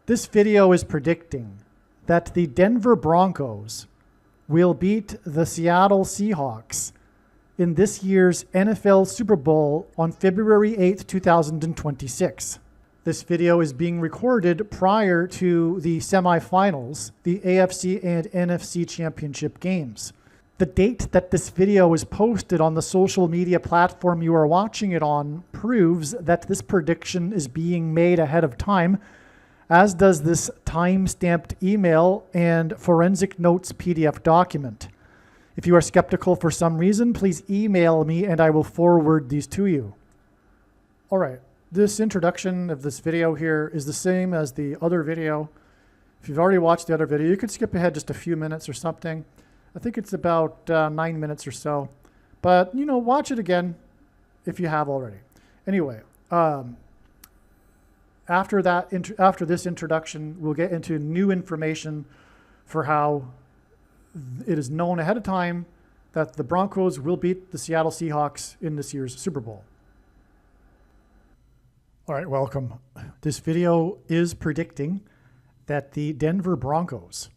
This video is predicting that the Denver Broncos will beat the Seattle Seahawks in this year's NFL Super Bowl on February 8th, 2026. This video is being recorded prior to the semifinals, the AFC and NFC championship games. The date that this video is posted on the social media platform you are watching it on proves that this prediction is being made ahead of time, as does this time-stamped email and forensic notes PDF document. If you are skeptical for some reason, please email me and I will forward these to you. All right, this introduction of this video here is the same as the other video. If you've already watched the other video, you could skip ahead just a few minutes or something. I think it's about 9 minutes or so. But, watch it again if you have already. Anyway, after this introduction, we'll get into new information for how it is known ahead of time that the Broncos will beat the Seattle Seahawks in this year's Super Bowl. All right, welcome. This video is predicting that the Denver Broncos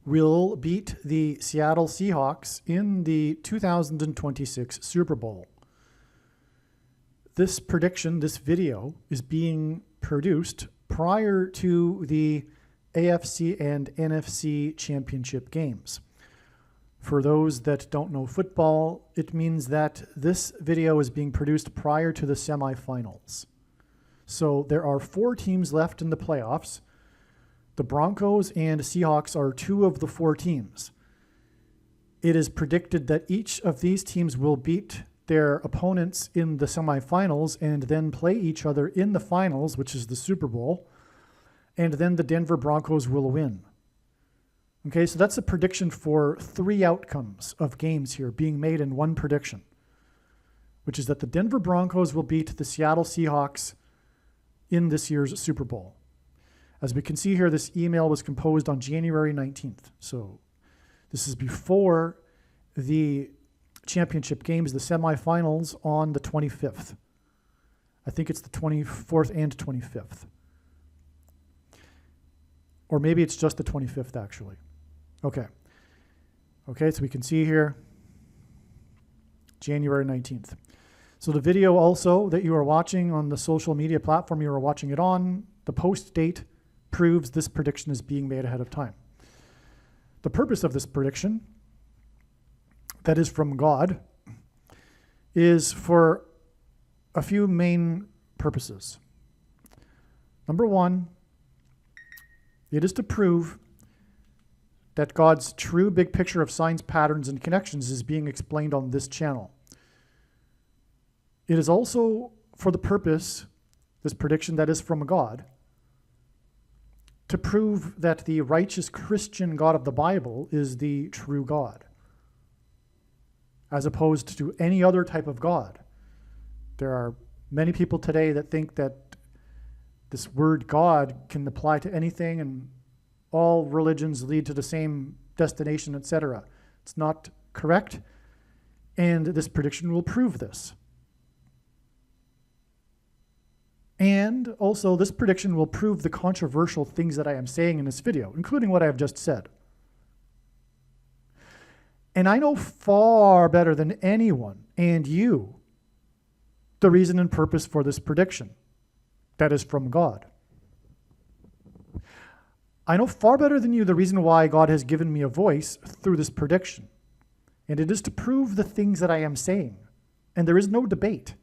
will beat the Seattle Seahawks in the 2026 Super Bowl. This prediction, this video, is being produced prior to the AFC and NFC championship games. For those that don't know football, it means that this video is being produced prior to the semifinals. So there are 4 teams left in the playoffs. The Broncos and Seahawks are 2 of the 4 teams. It is predicted that each of these teams will beat their opponents in the semifinals and then play each other in the finals, which is the Super Bowl, and then the Denver Broncos will win. Okay, so that's a prediction for 3 outcomes of games here being made in one prediction, which is that the Denver Broncos will beat the Seattle Seahawks in this year's Super Bowl. As we can see here, this email was composed on January 19th. So this is before the championship games, the semifinals on the 25th. I think it's the 24th and 25th. Or maybe it's just the 25th, actually. Okay, so we can see here, January 19th. So the video also that you are watching on the social media platform you are watching it on, the post date proves this prediction is being made ahead of time. The purpose of this prediction, that is from God, is for a few main purposes. Number 1, it is to prove that God's true big picture of signs, patterns, and connections is being explained on this channel. It is also for the purpose, this prediction that is from God, to prove that the righteous Christian God of the Bible is the true God, as opposed to any other type of God. There are many people today that think that this word God can apply to anything and all religions lead to the same destination, etc. It's not correct, and this prediction will prove this. And also, this prediction will prove the controversial things that I am saying in this video, including what I have just said. And I know far better than anyone, and you, the reason and purpose for this prediction. That is from God. I know far better than you the reason why God has given me a voice through this prediction. And it is to prove the things that I am saying. And there is no debate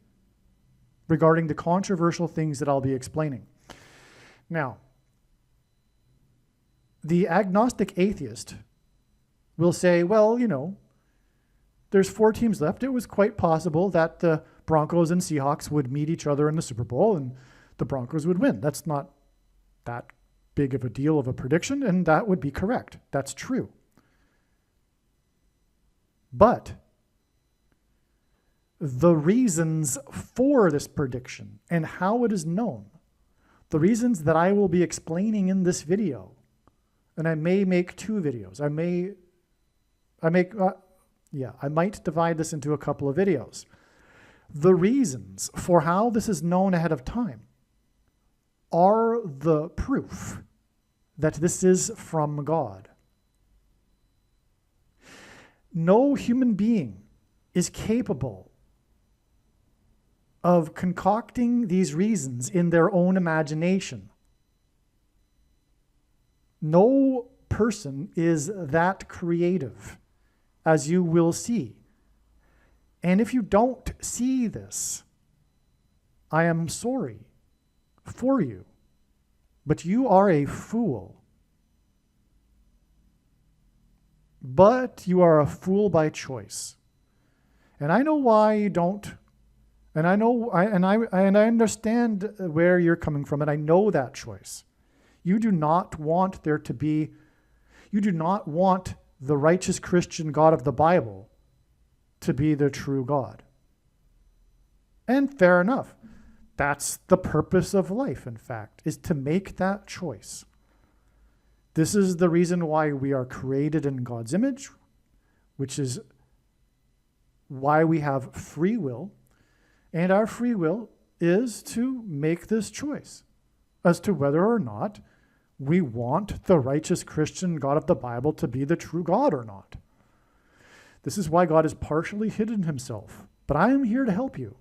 regarding the controversial things that I'll be explaining. Now, the agnostic atheist will say, well, there's 4 teams left. It was quite possible that the Broncos and Seahawks would meet each other in the Super Bowl and the Broncos would win. That's not that big of a deal of a prediction, and that would be correct. That's true. But the reasons for this prediction and how it is known, the reasons that I will be explaining in this video, and I may make 2 videos. I might divide this into a couple of videos. The reasons for how this is known ahead of time are the proof that this is from God. No human being is capable of concocting these reasons in their own imagination. No person is that creative, as you will see. And if you don't see this, I am sorry for you, but you are a fool. But you are a fool by choice. And I know why you don't. And I understand where you're coming from, and I know that choice. You do not want the righteous Christian God of the Bible to be the true God. And fair enough. That's the purpose of life, in fact, is to make that choice. This is the reason why we are created in God's image, which is why we have free will. And our free will is to make this choice as to whether or not we want the righteous Christian God of the Bible to be the true God or not. This is why God has partially hidden himself. But I am here to help you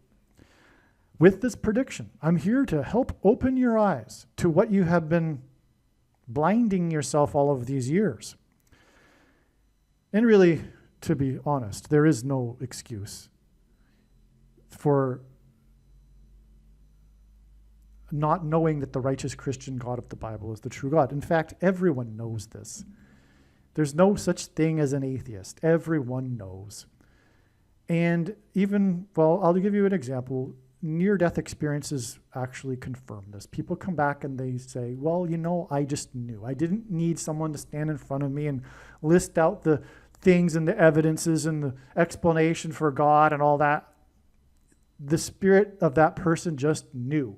with this prediction. I'm here to help open your eyes to what you have been blinding yourself all of these years. And really, to be honest, there is no excuse for not knowing that the righteous Christian God of the Bible is the true God. In fact, everyone knows this. There's no such thing as an atheist. Everyone knows. And even, well, I'll give you an example. Near-death experiences actually confirm this. People come back and they say, well, I just knew. I didn't need someone to stand in front of me and list out the things and the evidences and the explanation for God and all that. The spirit of that person just knew.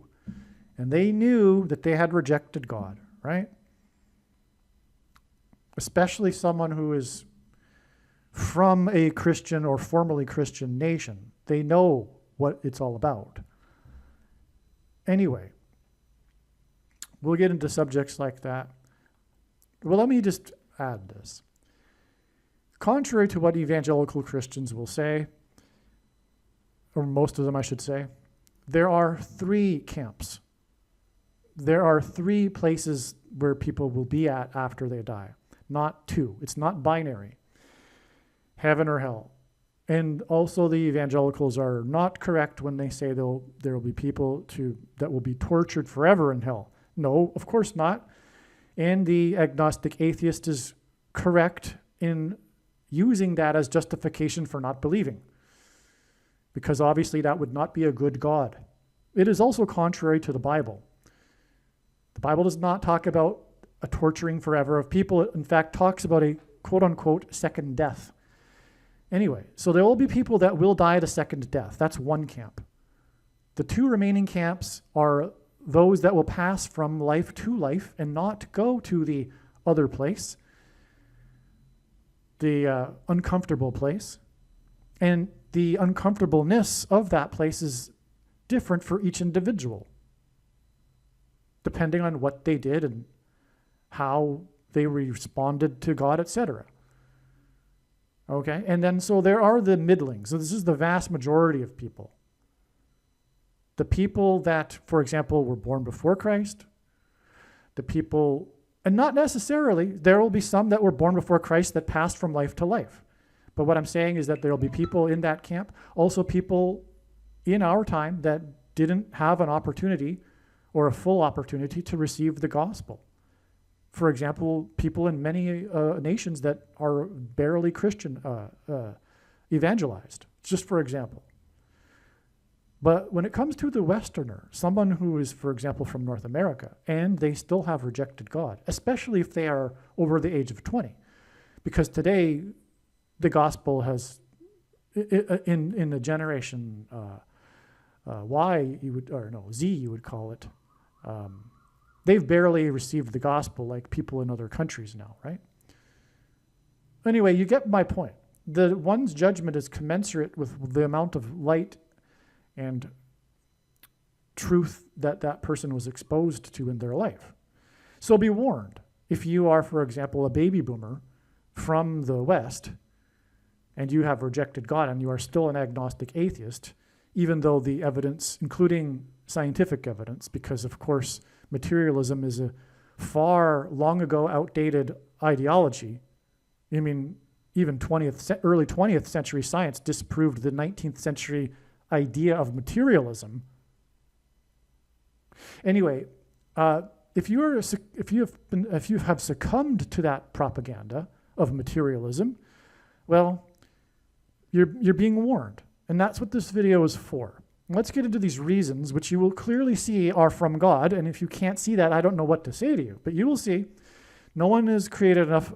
And they knew that they had rejected God, right? Especially someone who is from a Christian or formerly Christian nation. They know what it's all about. Anyway, we'll get into subjects like that. Well, let me just add this. Contrary to what evangelical Christians will say, or most of them I should say, there are 3 camps. There are 3 places where people will be at after they die, not 2. It's not binary, heaven or hell. And also the evangelicals are not correct when they say there will be people that will be tortured forever in hell. No, of course not. And the agnostic atheist is correct in using that as justification for not believing, because obviously that would not be a good God. It is also contrary to the Bible. The Bible does not talk about a torturing forever of people. It, in fact, talks about a quote-unquote second death. Anyway, so there will be people that will die the second death. That's one camp. The 2 remaining camps are those that will pass from life to life and not go to the other place, the uncomfortable place. And the uncomfortableness of that place is different for each individual, depending on what they did and how they responded to God, etc. Okay, and then so there are the middlings. So this is the vast majority of people. The people that, for example, were born before Christ, the people, and not necessarily, there will be some that were born before Christ that passed from life to life. But what I'm saying is that there will be people in that camp, also people in our time that didn't have an opportunity or a full opportunity to receive the gospel. For example, people in many nations that are barely Christian evangelized, just for example. But when it comes to the Westerner, someone who is, for example, from North America, and they still have rejected God, especially if they are over the age of 20, because today the gospel has, in the generation Y, Z, you would call it, they've barely received the gospel like people in other countries now, right? Anyway, you get my point. The one's judgment is commensurate with the amount of light and truth that that person was exposed to in their life. So be warned. if you are, for example, a baby boomer from the West, and you have rejected God and you are still an agnostic atheist, even though the evidence, including scientific evidence, because of course materialism is a far long ago outdated ideology. I mean, even early 20th century science disproved the 19th century idea of materialism. Anyway, if you have succumbed to that propaganda of materialism, well, you're being warned, and that's what this video is for. Let's get into these reasons, which you will clearly see are from God, and if you can't see that, I don't know what to say to you, but you will see no one is creative enough.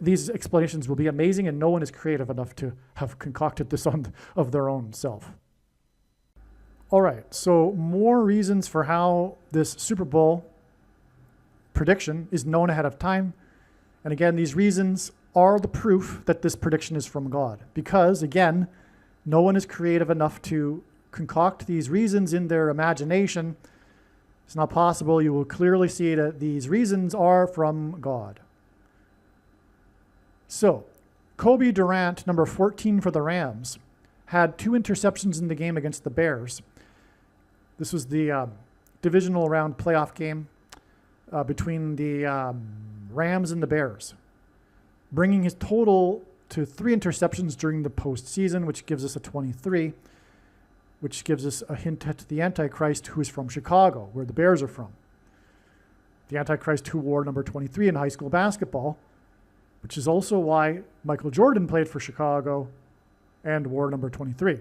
These explanations will be amazing, and no one is creative enough to have concocted this of their own self. All right, so more reasons for how this Super Bowl prediction is known ahead of time. And again, these reasons are the proof that this prediction is from God. Because, again, no one is creative enough to concoct these reasons in their imagination. It's not possible. You will clearly see that these reasons are from God. So, Kobe Durant, number 14 for the Rams, had 2 interceptions in the game against the Bears. This was the divisional round playoff game between the Rams and the Bears, bringing his total to 3 interceptions during the postseason, which gives us a 23, which gives us a hint at the Antichrist, who is from Chicago, where the Bears are from. The Antichrist who wore number 23 in high school basketball, which is also why Michael Jordan played for Chicago and wore number 23.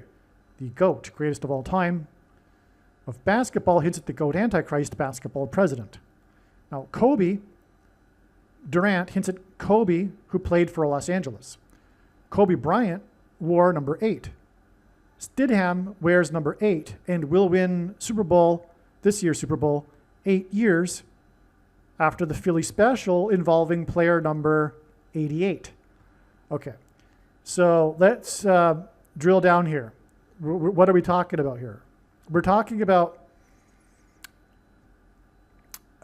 The GOAT, greatest of all time, of basketball, hints at the GOAT Antichrist basketball president. Now, Kobe Durant hints at Kobe, who played for Los Angeles. Kobe Bryant wore number 8. Stidham wears number 8 and will win this year's Super Bowl, 8 years after the Philly special involving player number 88. Okay, so let's drill down here. What are we talking about here? We're talking about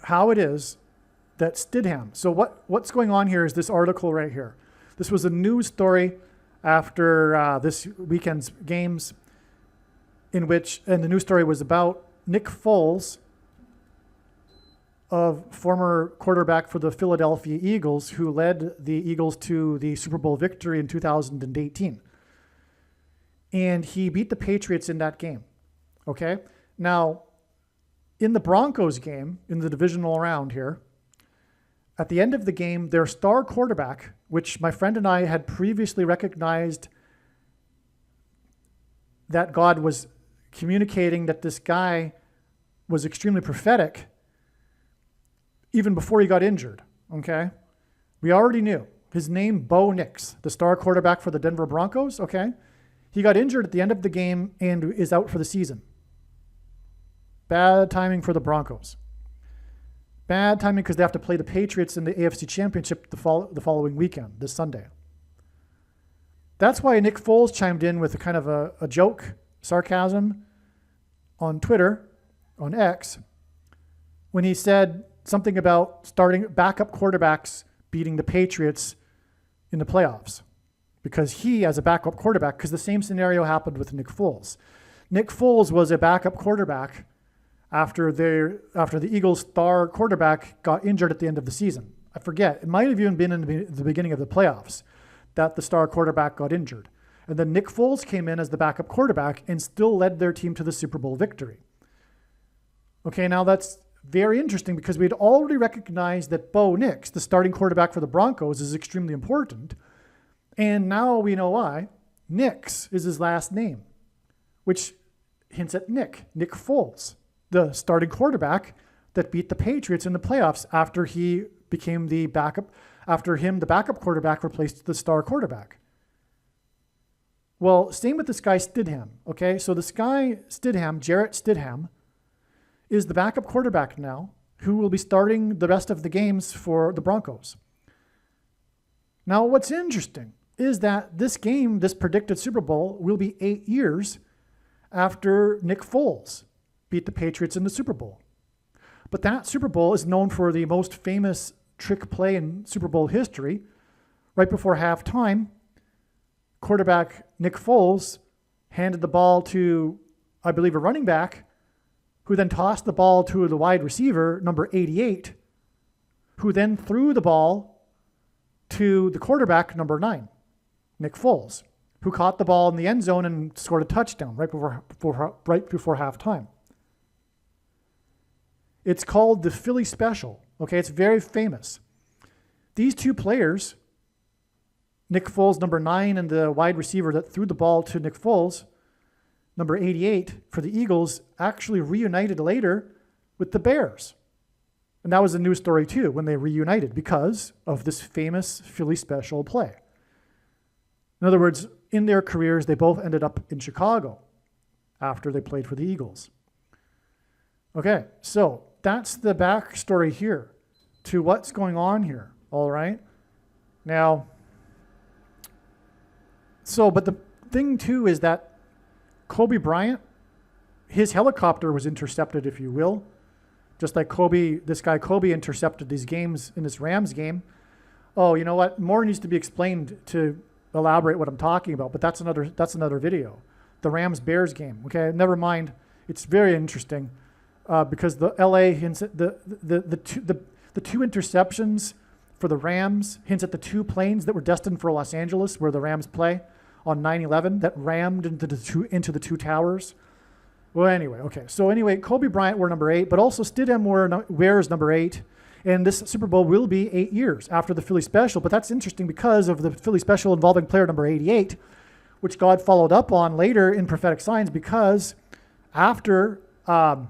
how it is that Stidham. So what's going on here is this article right here. This was a news story after this weekend's games, and the news story was about Nick Foles, of former quarterback for the Philadelphia Eagles, who led the Eagles to the Super Bowl victory in 2018. And he beat the Patriots in that game. Okay? Now, in the Broncos game, in the divisional round here, at the end of the game, their star quarterback, which my friend and I had previously recognized that God was communicating that this guy was extremely prophetic even before he got injured, okay? We already knew. His name, Bo Nix, the star quarterback for the Denver Broncos, okay? He got injured at the end of the game and is out for the season. Bad timing for the Broncos. Bad timing because they have to play the Patriots in the AFC Championship the following weekend, this Sunday. That's why Nick Foles chimed in with a kind of a joke, sarcasm, on Twitter, on X, when he said something about starting backup quarterbacks beating the Patriots in the playoffs. Because he, as a backup quarterback, because the same scenario happened with Nick Foles. Nick Foles was a backup quarterback after the Eagles' star quarterback got injured at the end of the season. I forget. It might have even been in the beginning of the playoffs that the star quarterback got injured. And then Nick Foles came in as the backup quarterback and still led their team to the Super Bowl victory. Okay, now that's very interesting because we'd already recognized that Bo Nix, the starting quarterback for the Broncos, is extremely important. And now we know why. Nix is his last name, which hints at Nick Foles, the starting quarterback that beat the Patriots in the playoffs after he became the backup, the backup quarterback replaced the star quarterback. Well, same with this guy Stidham, okay? So this guy Stidham, Jarrett Stidham, is the backup quarterback now who will be starting the rest of the games for the Broncos. Now, what's interesting is that this game, this predicted Super Bowl, will be 8 years after Nick Foles beat the Patriots in the Super Bowl. But that Super Bowl is known for the most famous trick play in Super Bowl history. Right before halftime, quarterback Nick Foles handed the ball to, I believe, a running back, who then tossed the ball to the wide receiver, number 88, who then threw the ball to the quarterback, number 9, Nick Foles, who caught the ball in the end zone and scored a touchdown right before halftime. It's called the Philly Special. Okay, it's very famous. These two players, Nick Foles, number 9, and the wide receiver that threw the ball to Nick Foles, number 88, for the Eagles, actually reunited later with the Bears. And that was a news story too, when they reunited, because of this famous Philly Special play. In other words, in their careers, they both ended up in Chicago after they played for the Eagles. Okay, so that's the backstory here to what's going on here, all right? Now, but the thing too is that Kobe Bryant, his helicopter was intercepted, if you will, just like this guy Kobe intercepted these games in this Rams game. Oh, you know what? More needs to be explained to elaborate what I'm talking about, but that's another video. The Rams-Bears game. Okay, never mind. It's very interesting because the LA hints at the two interceptions for the Rams hints at the two planes that were destined for Los Angeles, where the Rams play, on 9/11 that rammed into the two towers. Well, anyway, okay. So anyway, Kobe Bryant wore number 8, but also Stidham wears number 8. And this Super Bowl will be 8 years after the Philly Special. But that's interesting because of the Philly Special involving player number 88, which God followed up on later in prophetic signs, because after the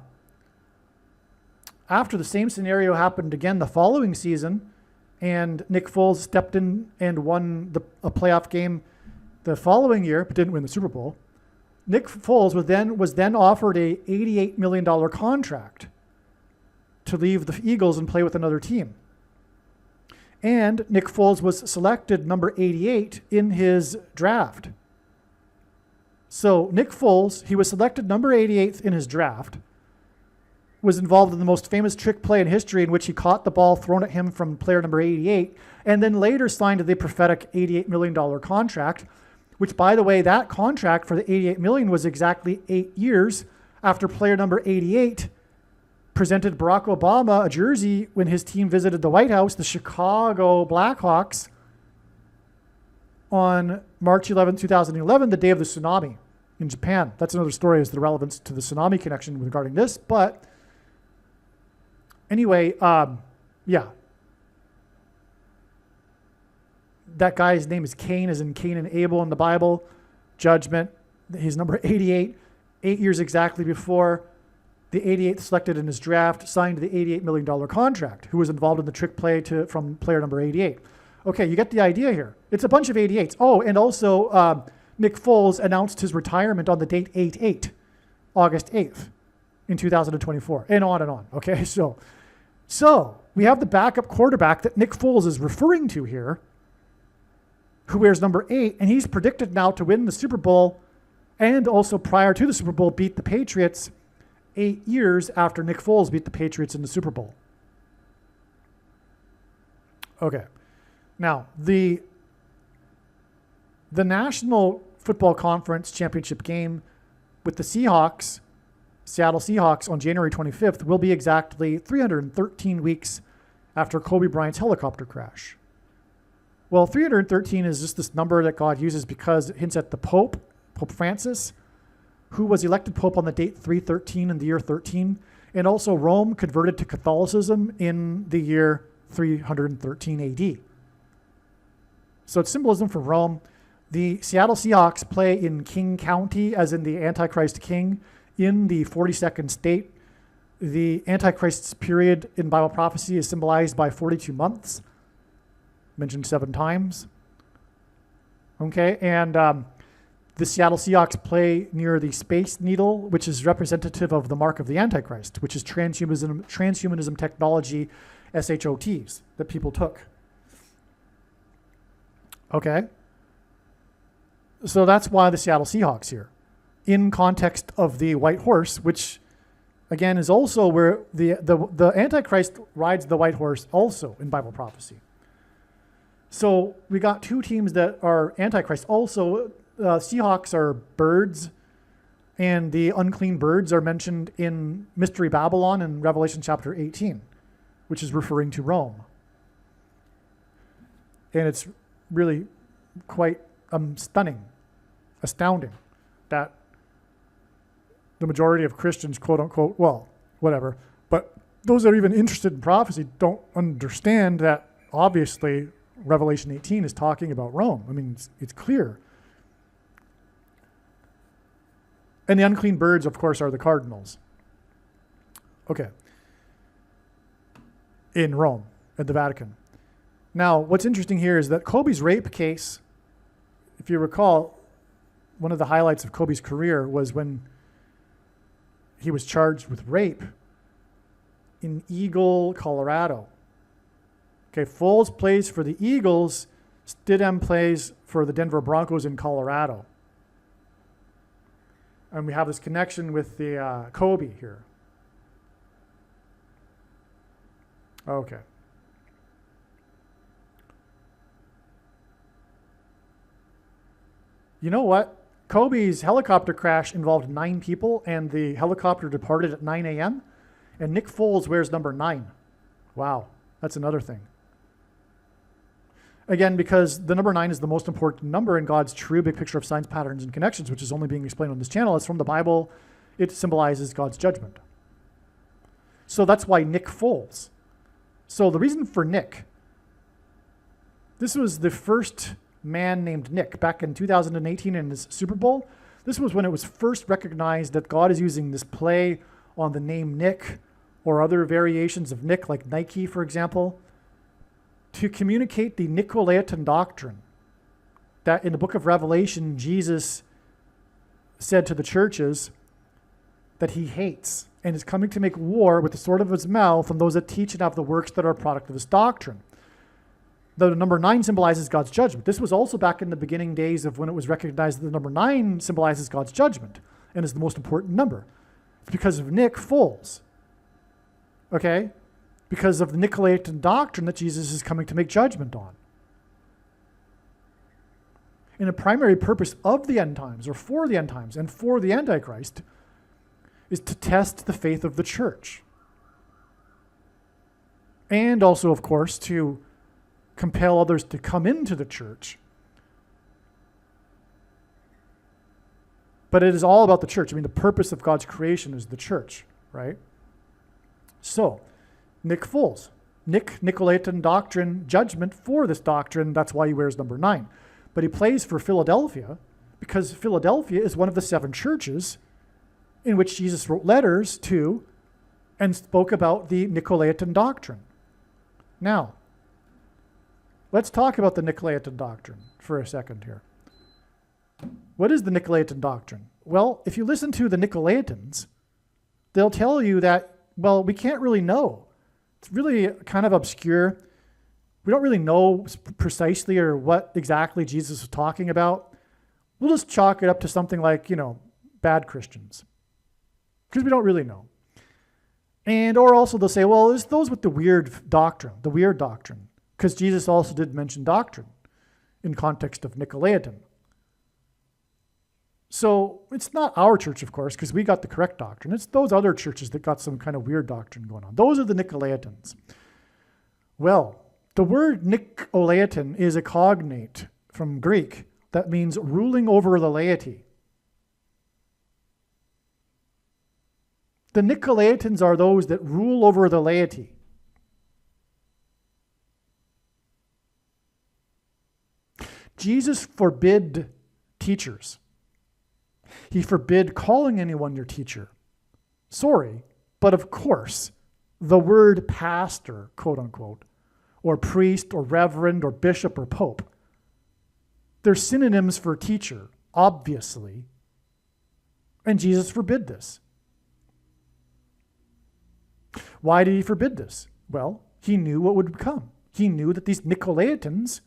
same scenario happened again the following season, and Nick Foles stepped in and won a playoff game the following year, but didn't win the Super Bowl. Nick Foles was then offered a $88 million contract to leave the Eagles and play with another team. And Nick Foles was selected number 88 in his draft. So Nick Foles, he was selected number 88 in his draft, was involved in the most famous trick play in history, in which he caught the ball thrown at him from player number 88, and then later signed the prophetic $88 million contract, which, by the way, that contract for the $88 million was exactly 8 years after player number 88 presented Barack Obama a jersey when his team visited the White House, the Chicago Blackhawks, on March 11, 2011, the day of the tsunami in Japan. That's another story, as the relevance to the tsunami connection regarding this. But anyway, yeah. That guy's name is Cain, as in Cain and Abel in the Bible. Judgment. He's number 88, 8 years exactly before the 88th selected in his draft, signed the $88 million contract, who was involved in the trick play from player number 88. Okay, you get the idea here. It's a bunch of 88s. Oh, and also Nick Foles announced his retirement on the date 8/8, August 8th in 2024, and on and on. Okay, so we have the backup quarterback that Nick Foles is referring to here, who wears number 8, and he's predicted now to win the Super Bowl, and also prior to the Super Bowl beat the Patriots 8 years after Nick Foles beat the Patriots in the Super Bowl. Okay. Now, the National Football Conference championship game with the Seahawks, Seattle Seahawks, on January 25th will be exactly 313 weeks after Kobe Bryant's helicopter crash. Well, 313 is just this number that God uses because it hints at the Pope Francis, who was elected Pope on the date 313 in the year 13, and also Rome converted to Catholicism in the year 313 AD. So it's symbolism for Rome. The Seattle Seahawks play in King County, as in the Antichrist king, in the 42nd state. The Antichrist's period in Bible prophecy is symbolized by 42 months, mentioned 7 times. Okay, and the Seattle Seahawks play near the Space Needle, which is representative of the mark of the Antichrist, which is transhumanism technology, SHOTs, that people took. Okay? So that's why the Seattle Seahawks here, in context of the white horse, which, again, is also where the Antichrist rides the white horse also in Bible prophecy. So we got two teams that are Antichrist. Also, Seahawks are birds, and the unclean birds are mentioned in Mystery Babylon in Revelation chapter 18, which is referring to Rome. And it's really quite astounding that the majority of Christians, quote unquote, well, whatever, but those that are even interested in prophecy don't understand that obviously Revelation 18 is talking about Rome. I mean, it's clear. And the unclean birds, of course, are the cardinals. Okay. In Rome, at the Vatican. Now, what's interesting here is that Kobe's rape case, if you recall, one of the highlights of Kobe's career was when he was charged with rape in Eagle, Colorado. Okay, Foles plays for the Eagles, Stidham plays for the Denver Broncos in Colorado. And we have this connection with the Kobe here. Okay. You know what? Kobe's helicopter crash involved 9 people, and the helicopter departed at 9 a.m., and Nick Foles wears number 9. Wow, that's another thing. Again, because the number 9 is the most important number in God's true big picture of signs, patterns, and connections, which is only being explained on this channel. It's from the Bible. It symbolizes God's judgment. So that's why Nick Foles. So the reason for Nick, this was the first man named Nick back in 2018 in his Super Bowl. This was when it was first recognized that God is using this play on the name Nick or other variations of Nick, like Nike, for example, to communicate the Nicolaitan doctrine that in the book of Revelation, Jesus said to the churches that he hates and is coming to make war with the sword of his mouth on those that teach and have the works that are a product of his doctrine. The number 9 symbolizes God's judgment. This was also back in the beginning days of when it was recognized that the number 9 symbolizes God's judgment and is the most important number. It's because of Nick Foles. Okay? Because of the Nicolaitan doctrine that Jesus is coming to make judgment on. And a primary purpose of the end times, or for the end times, and for the Antichrist, is to test the faith of the church. And also, of course, to compel others to come into the church. But it is all about the church. I mean, the purpose of God's creation is the church, right? So, Nick Foles. Nicolaitan doctrine, judgment for this doctrine. That's why he wears number 9. But he plays for Philadelphia because Philadelphia is one of the 7 churches in which Jesus wrote letters to and spoke about the Nicolaitan doctrine. Now, let's talk about the Nicolaitan doctrine for a second here. What is the Nicolaitan doctrine? Well, if you listen to the Nicolaitans, they'll tell you that, well, we can't really know. It's really kind of obscure. We don't really know precisely or what exactly Jesus was talking about. We'll just chalk it up to something like, bad Christians. Because we don't really know. And or also they'll say, well, it's those with the weird doctrine. Because Jesus also did mention doctrine in context of Nicolaitan. So it's not our church, of course, because we got the correct doctrine. It's those other churches that got some kind of weird doctrine going on. Those are the Nicolaitans. Well, the word Nicolaitan is a cognate from Greek that means ruling over the laity. The Nicolaitans are those that rule over the laity. Jesus forbid teachers. He forbid calling anyone your teacher. Sorry, but of course, the word pastor, quote unquote, or priest or reverend or bishop or pope, they're synonyms for teacher, obviously. And Jesus forbid this. Why did he forbid this? Well, he knew what would come. He knew that these Nicolaitans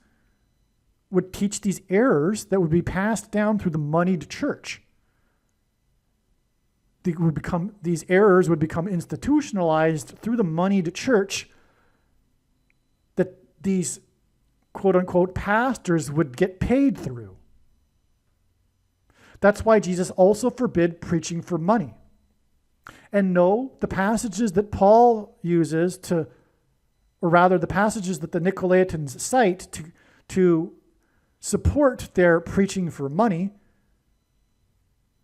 would teach these errors that would be passed down through the moneyed church. these errors would become institutionalized through the moneyed church that these quote-unquote pastors would get paid through. That's why Jesus also forbid preaching for money. And no, the passages that Paul uses or rather the passages that the Nicolaitans cite to support their preaching for money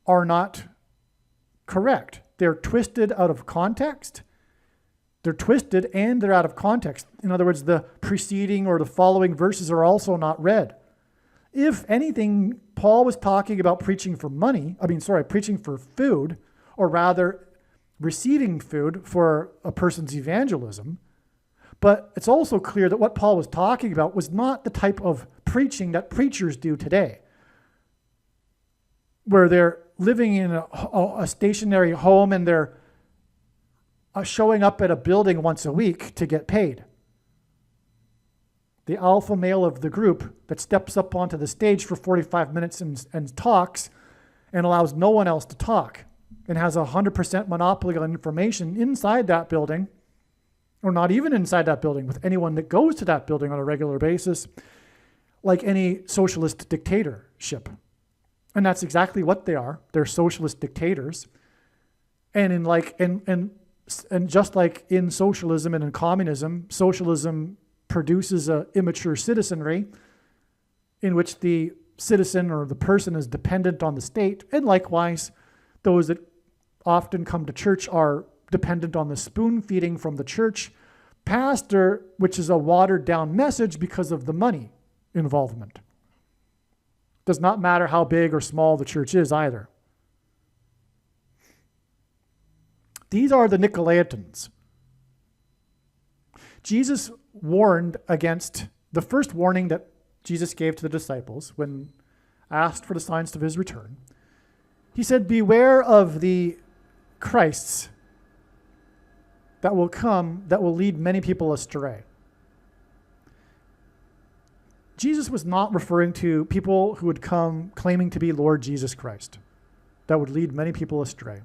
are not correct. They're twisted out of context. They're twisted and they're out of context. In other words, the preceding or the following verses are also not read. If anything, Paul was talking about preaching for preaching for food, or rather receiving food for a person's evangelism. But it's also clear that what Paul was talking about was not the type of preaching that preachers do today, where they're living in a stationary home and they're showing up at a building once a week to get paid. The alpha male of the group that steps up onto the stage for 45 minutes and talks and allows no one else to talk and has 100% monopoly on information inside that building, or not even inside that building, with anyone that goes to that building on a regular basis, like any socialist dictatorship. And that's exactly what they are. They're socialist dictators. And just like in socialism and in communism, socialism produces an immature citizenry in which the citizen or the person is dependent on the state. And likewise, those that often come to church are dependent on the spoon feeding from the church pastor, which is a watered down message because of the money involvement. Does not matter how big or small the church is either. These are the Nicolaitans. Jesus warned against the first warning that Jesus gave to the disciples when asked for the signs of his return. He said, beware of the Christs that will come that will lead many people astray. Jesus was not referring to people who would come claiming to be Lord Jesus Christ that would lead many people astray.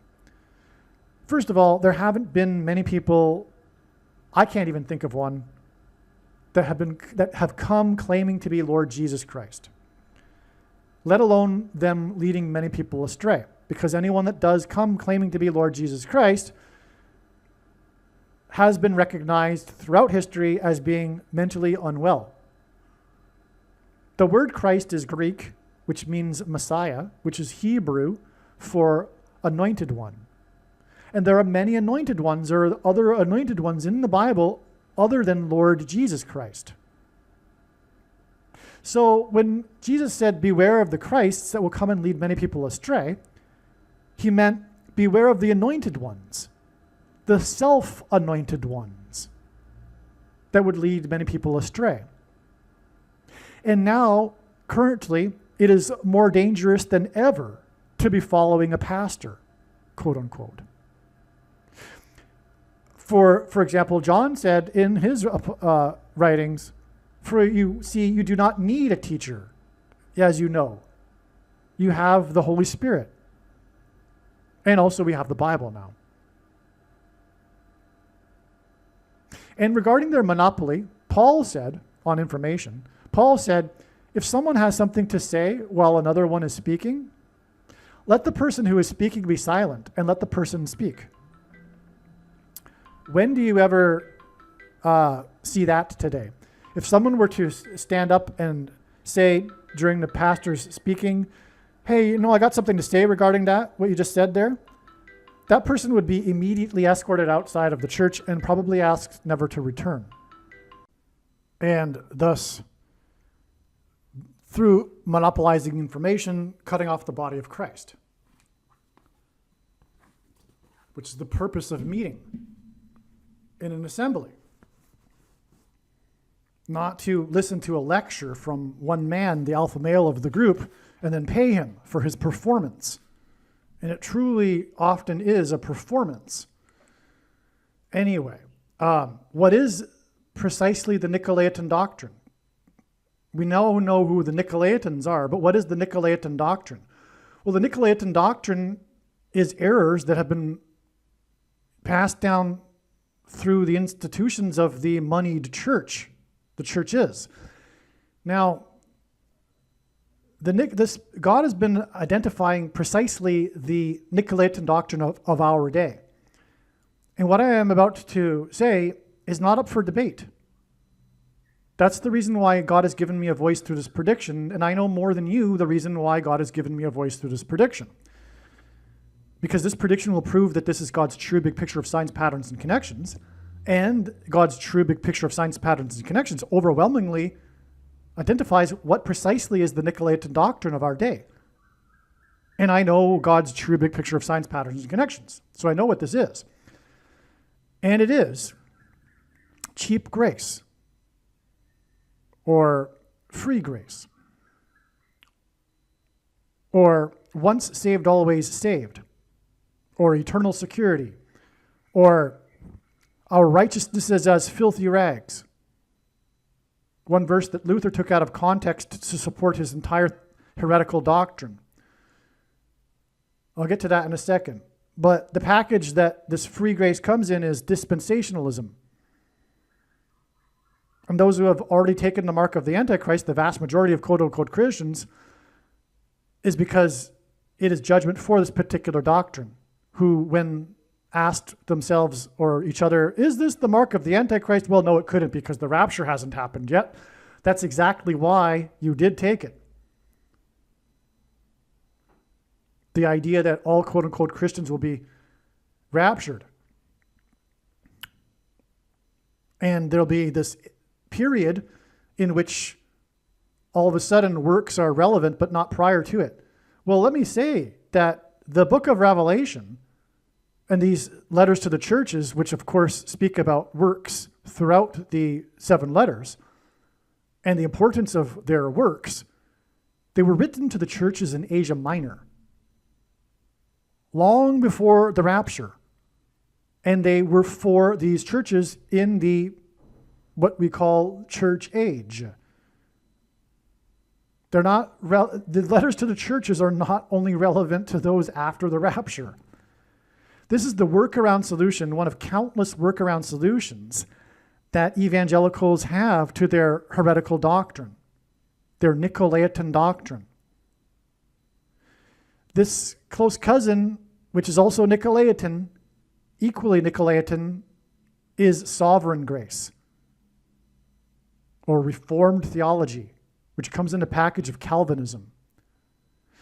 First of all, there haven't been many people, I can't even think of one, that have come claiming to be Lord Jesus Christ, let alone them leading many people astray. Because anyone that does come claiming to be Lord Jesus Christ has been recognized throughout history as being mentally unwell. The word Christ is Greek, which means Messiah, which is Hebrew for anointed one. And there are many anointed ones or other anointed ones in the Bible other than Lord Jesus Christ. So when Jesus said, beware of the Christs that will come and lead many people astray, he meant beware of the anointed ones, the self-anointed ones that would lead many people astray. And now, currently, it is more dangerous than ever to be following a pastor, quote unquote. For example, John said in his writings, you do not need a teacher, as you know. You have the Holy Spirit. And also we have the Bible now. And regarding their monopoly, Paul said, on information, if someone has something to say while another one is speaking, let the person who is speaking be silent and let the person speak. When do you ever see that today? If someone were to stand up and say during the pastor's speaking, hey, I got something to say regarding that, what you just said there, that person would be immediately escorted outside of the church and probably asked never to return. And thus, through monopolizing information, cutting off the body of Christ, which is the purpose of meeting in an assembly. Not to listen to a lecture from one man, the alpha male of the group, and then pay him for his performance. And it truly often is a performance. Anyway, what is precisely the Nicolaitan doctrine? We now know who the Nicolaitans are, but what is the Nicolaitan doctrine? Well, the Nicolaitan doctrine is errors that have been passed down through the institutions of the moneyed church. The church is. Now, God has been identifying precisely the Nicolaitan doctrine of our day. And what I am about to say is not up for debate. That's the reason why God has given me a voice through this prediction, and I know more than you the reason why God has given me a voice through this prediction. Because this prediction will prove that this is God's true big picture of signs, patterns, and connections, and God's true big picture of signs, patterns, and connections overwhelmingly identifies what precisely is the Nicolaitan doctrine of our day. And I know God's true big picture of signs, patterns, and connections. So I know what this is. And it is cheap grace, or free grace, or once saved, always saved, or eternal security, or our righteousness is as filthy rags. One verse that Luther took out of context to support his entire heretical doctrine. I'll get to that in a second. But the package that this free grace comes in is dispensationalism. And those who have already taken the mark of the Antichrist, the vast majority of quote-unquote Christians, is because it is judgment for this particular doctrine, who, when asked themselves or each other, is this the mark of the Antichrist? Well, no, it couldn't, because the rapture hasn't happened yet. That's exactly why you did take it. The idea that all quote-unquote Christians will be raptured. And there'll be this period in which all of a sudden works are relevant, but not prior to it. Well, let me say that the book of Revelation and these letters to the churches, which of course speak about works throughout the 7 letters and the importance of their works, they were written to the churches in Asia Minor long before the rapture. And they were for these churches in the what we call church age. They're not the letters to the churches are not only relevant to those after the rapture. This is the workaround solution, one of countless workaround solutions that evangelicals have to their heretical doctrine, their Nicolaitan doctrine. This close cousin, which is also Nicolaitan, equally Nicolaitan, is sovereign grace, or Reformed theology, which comes in a package of Calvinism.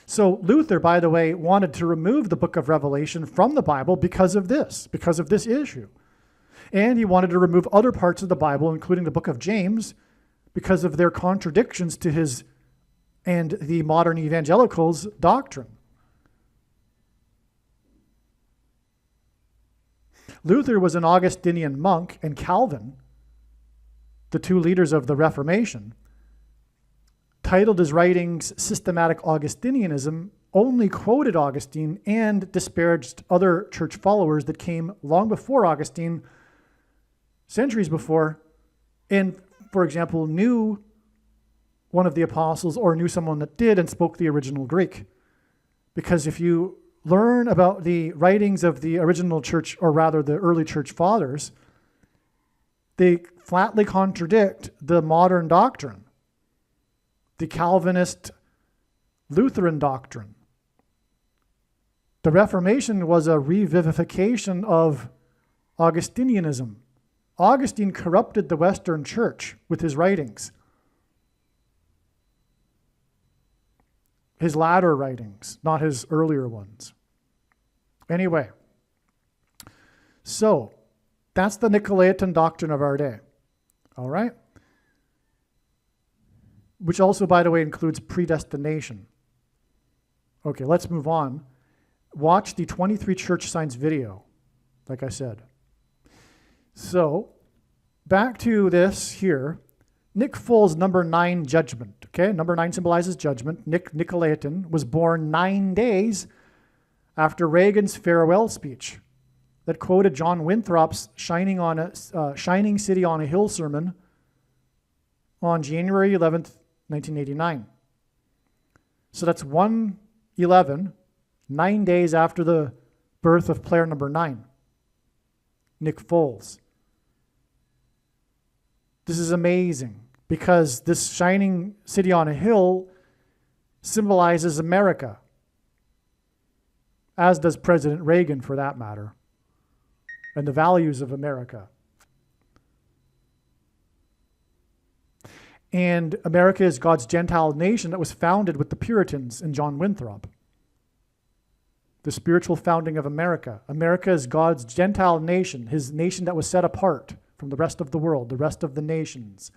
So Luther, by the way, wanted to remove the book of Revelation from the Bible because of this issue. And he wanted to remove other parts of the Bible, including the book of James, because of their contradictions to his and the modern evangelicals' doctrine. Luther was an Augustinian monk, and Calvin, the 2 leaders of the Reformation, titled his writings Systematic Augustinianism, only quoted Augustine and disparaged other church followers that came long before Augustine, centuries before, and, for example, knew one of the apostles or knew someone that did and spoke the original Greek. Because if you learn about the writings of the original church, or rather the early church fathers, they flatly contradict the modern doctrine, the Calvinist Lutheran doctrine. The Reformation was a revivification of Augustinianism. Augustine corrupted the Western church with his writings, his latter writings, not his earlier ones. Anyway, so that's the Nicolaitan doctrine of our day. All right? Which also, by the way, includes predestination. Okay, let's move on. Watch the 23 church signs video, like I said. So, back to this here. Nick Full's number 9 judgment. Okay, number 9 symbolizes judgment. Nick Nicolaitan was born 9 days after Reagan's farewell speech that quoted John Winthrop's Shining City on a Hill sermon on January 11th, 1989. So that's 1/11, 9 days after the birth of player number 9, Nick Foles. This is amazing because this shining city on a hill symbolizes America, as does President Reagan for that matter, and the values of America. And America is God's Gentile nation that was founded with the Puritans and John Winthrop. The spiritual founding of America. America is God's Gentile nation, his nation that was set apart from the rest of the world, the rest of the nations,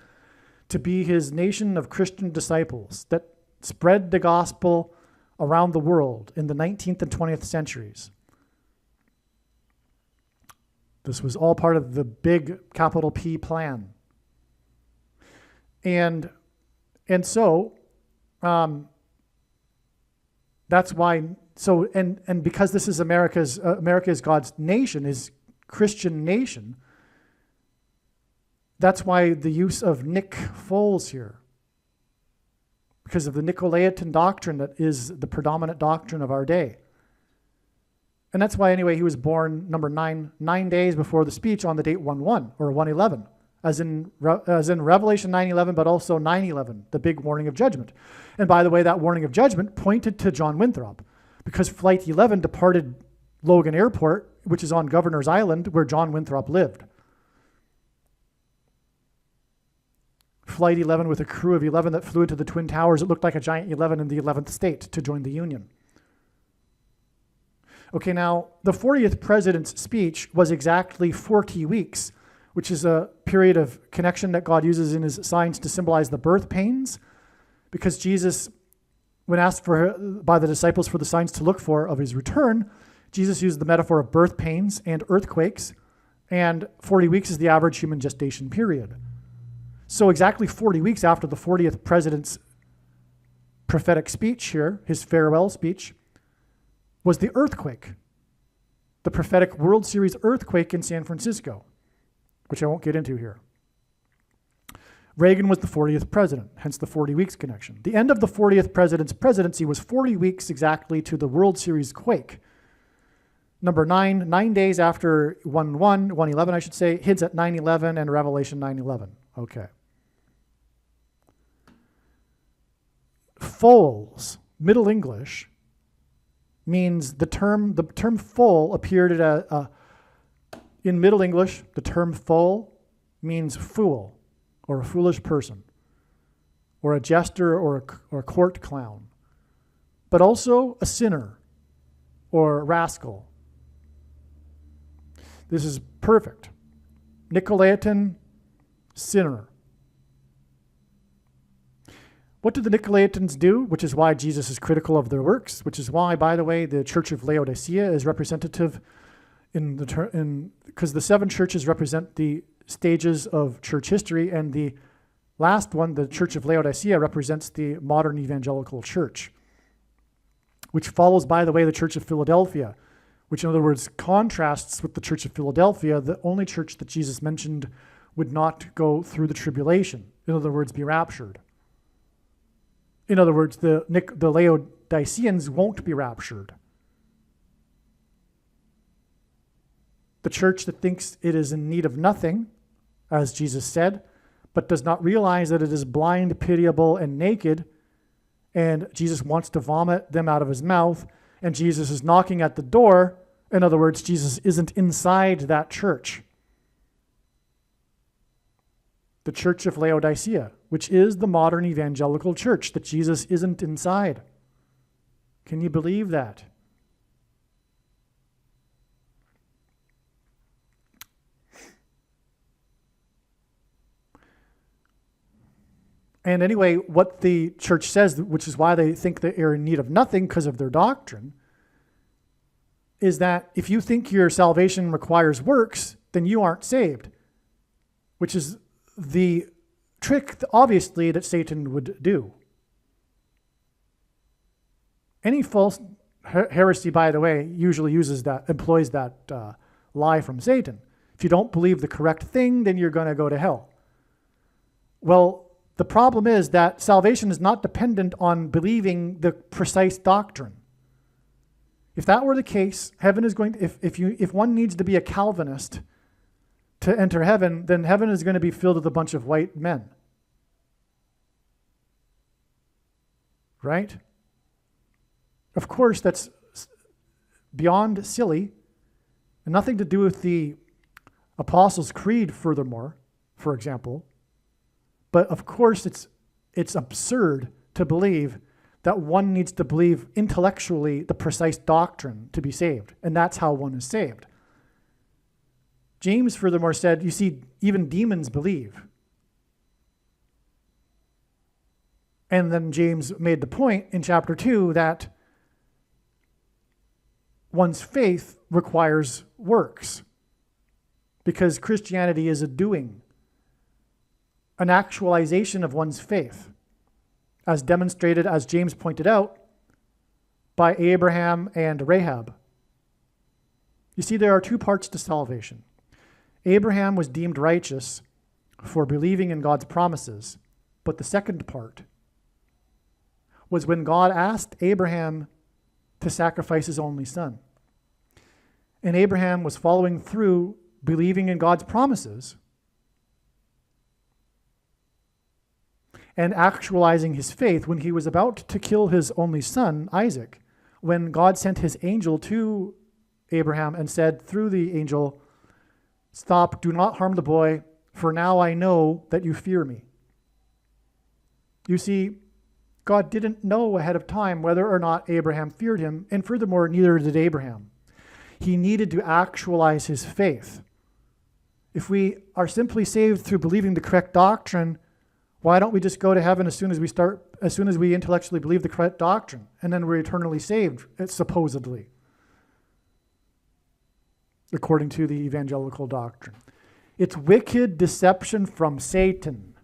to be his nation of Christian disciples that spread the gospel around the world in the 19th and 20th centuries. This was all part of the big capital P plan. And so that's why, and because this is America is God's nation, his Christian nation, that's why the use of Nick Foles here, because of the Nicolaitan doctrine that is the predominant doctrine of our day. And that's why, anyway, he was born number 9 days before the speech on the date 1/1 or 1/11, as in Revelation 9:11, but also 9/11, the big warning of judgment. And by the way, that warning of judgment pointed to John Winthrop, because Flight 11 departed Logan Airport, which is on Governor's Island, where John Winthrop lived. Flight 11 with a crew of 11 that flew into the Twin Towers. It looked like a giant 11 in the 11th state to join the Union. Okay, now, the 40th president's speech was exactly 40 weeks, which is a period of connection that God uses in his signs to symbolize the birth pains, because Jesus, when asked by the disciples for the signs to look for of his return, Jesus used the metaphor of birth pains and earthquakes, and 40 weeks is the average human gestation period. So exactly 40 weeks after the 40th president's prophetic speech here, his farewell speech, was the earthquake, the prophetic World Series earthquake in San Francisco, which I won't get into here. Reagan was the 40th president, hence the 40 weeks connection. The end of the 40th president's presidency was 40 weeks exactly to the World Series quake. Number 9 days after 1/11, I should say, hits at 9/11 and Revelation 9/11. Okay. Foals, Middle English, means the term foal appeared at in Middle English. The term foal means fool, or a foolish person, or a jester, or a court clown, but also a sinner or rascal. This is perfect. Nicolaitan sinner. What did the Nicolaitans do? Which is why Jesus is critical of their works, which is why, by the way, the Church of Laodicea is representative because the 7 churches represent the stages of church history, and the last one, the Church of Laodicea, represents the modern evangelical church, which follows, by the way, the Church of Philadelphia, which in other words contrasts with the Church of Philadelphia, the only church that Jesus mentioned would not go through the tribulation, in other words, be raptured. In other words, the Laodiceans won't be raptured. The church that thinks it is in need of nothing, as Jesus said, but does not realize that it is blind, pitiable, and naked, and Jesus wants to vomit them out of his mouth, and Jesus is knocking at the door. In other words, Jesus isn't inside that church. The Church of Laodicea, which is the modern evangelical church that Jesus isn't inside. Can you believe that? And anyway, what the church says, which is why they think they are in need of nothing because of their doctrine, is that if you think your salvation requires works, then you aren't saved, which is the trick, obviously, that Satan would do. Any false heresy, by the way, usually employs that lie from Satan. If you don't believe the correct thing, then you're going to go to hell. Well, the problem is that salvation is not dependent on believing the precise doctrine. If that were the case, heaven is going to, if one needs to be a Calvinist to enter heaven, then heaven is going to be filled with a bunch of white men. Right? Of course, that's beyond silly, and nothing to do with the Apostles' Creed, furthermore, for example. But of course, it's absurd to believe that one needs to believe intellectually the precise doctrine to be saved, and that's how one is saved. James furthermore said, you see, even demons believe. And then James made the point in chapter 2 that one's faith requires works, because Christianity is a doing, an actualization of one's faith, as demonstrated, as James pointed out, by Abraham and Rahab. You see, there are two parts to salvation. Abraham was deemed righteous for believing in God's promises, but the second part was when God asked Abraham to sacrifice his only son. And Abraham was following through, believing in God's promises, and actualizing his faith when he was about to kill his only son, Isaac, when God sent his angel to Abraham and said through the angel, "Stop, do not harm the boy, for now I know that you fear me." You see, God didn't know ahead of time whether or not Abraham feared him, and furthermore, neither did Abraham. He needed to actualize his faith. If we are simply saved through believing the correct doctrine, why don't we just go to heaven as soon as we intellectually believe the correct doctrine, and then we're eternally saved, supposedly, according to the evangelical doctrine? It's wicked deception from Satan.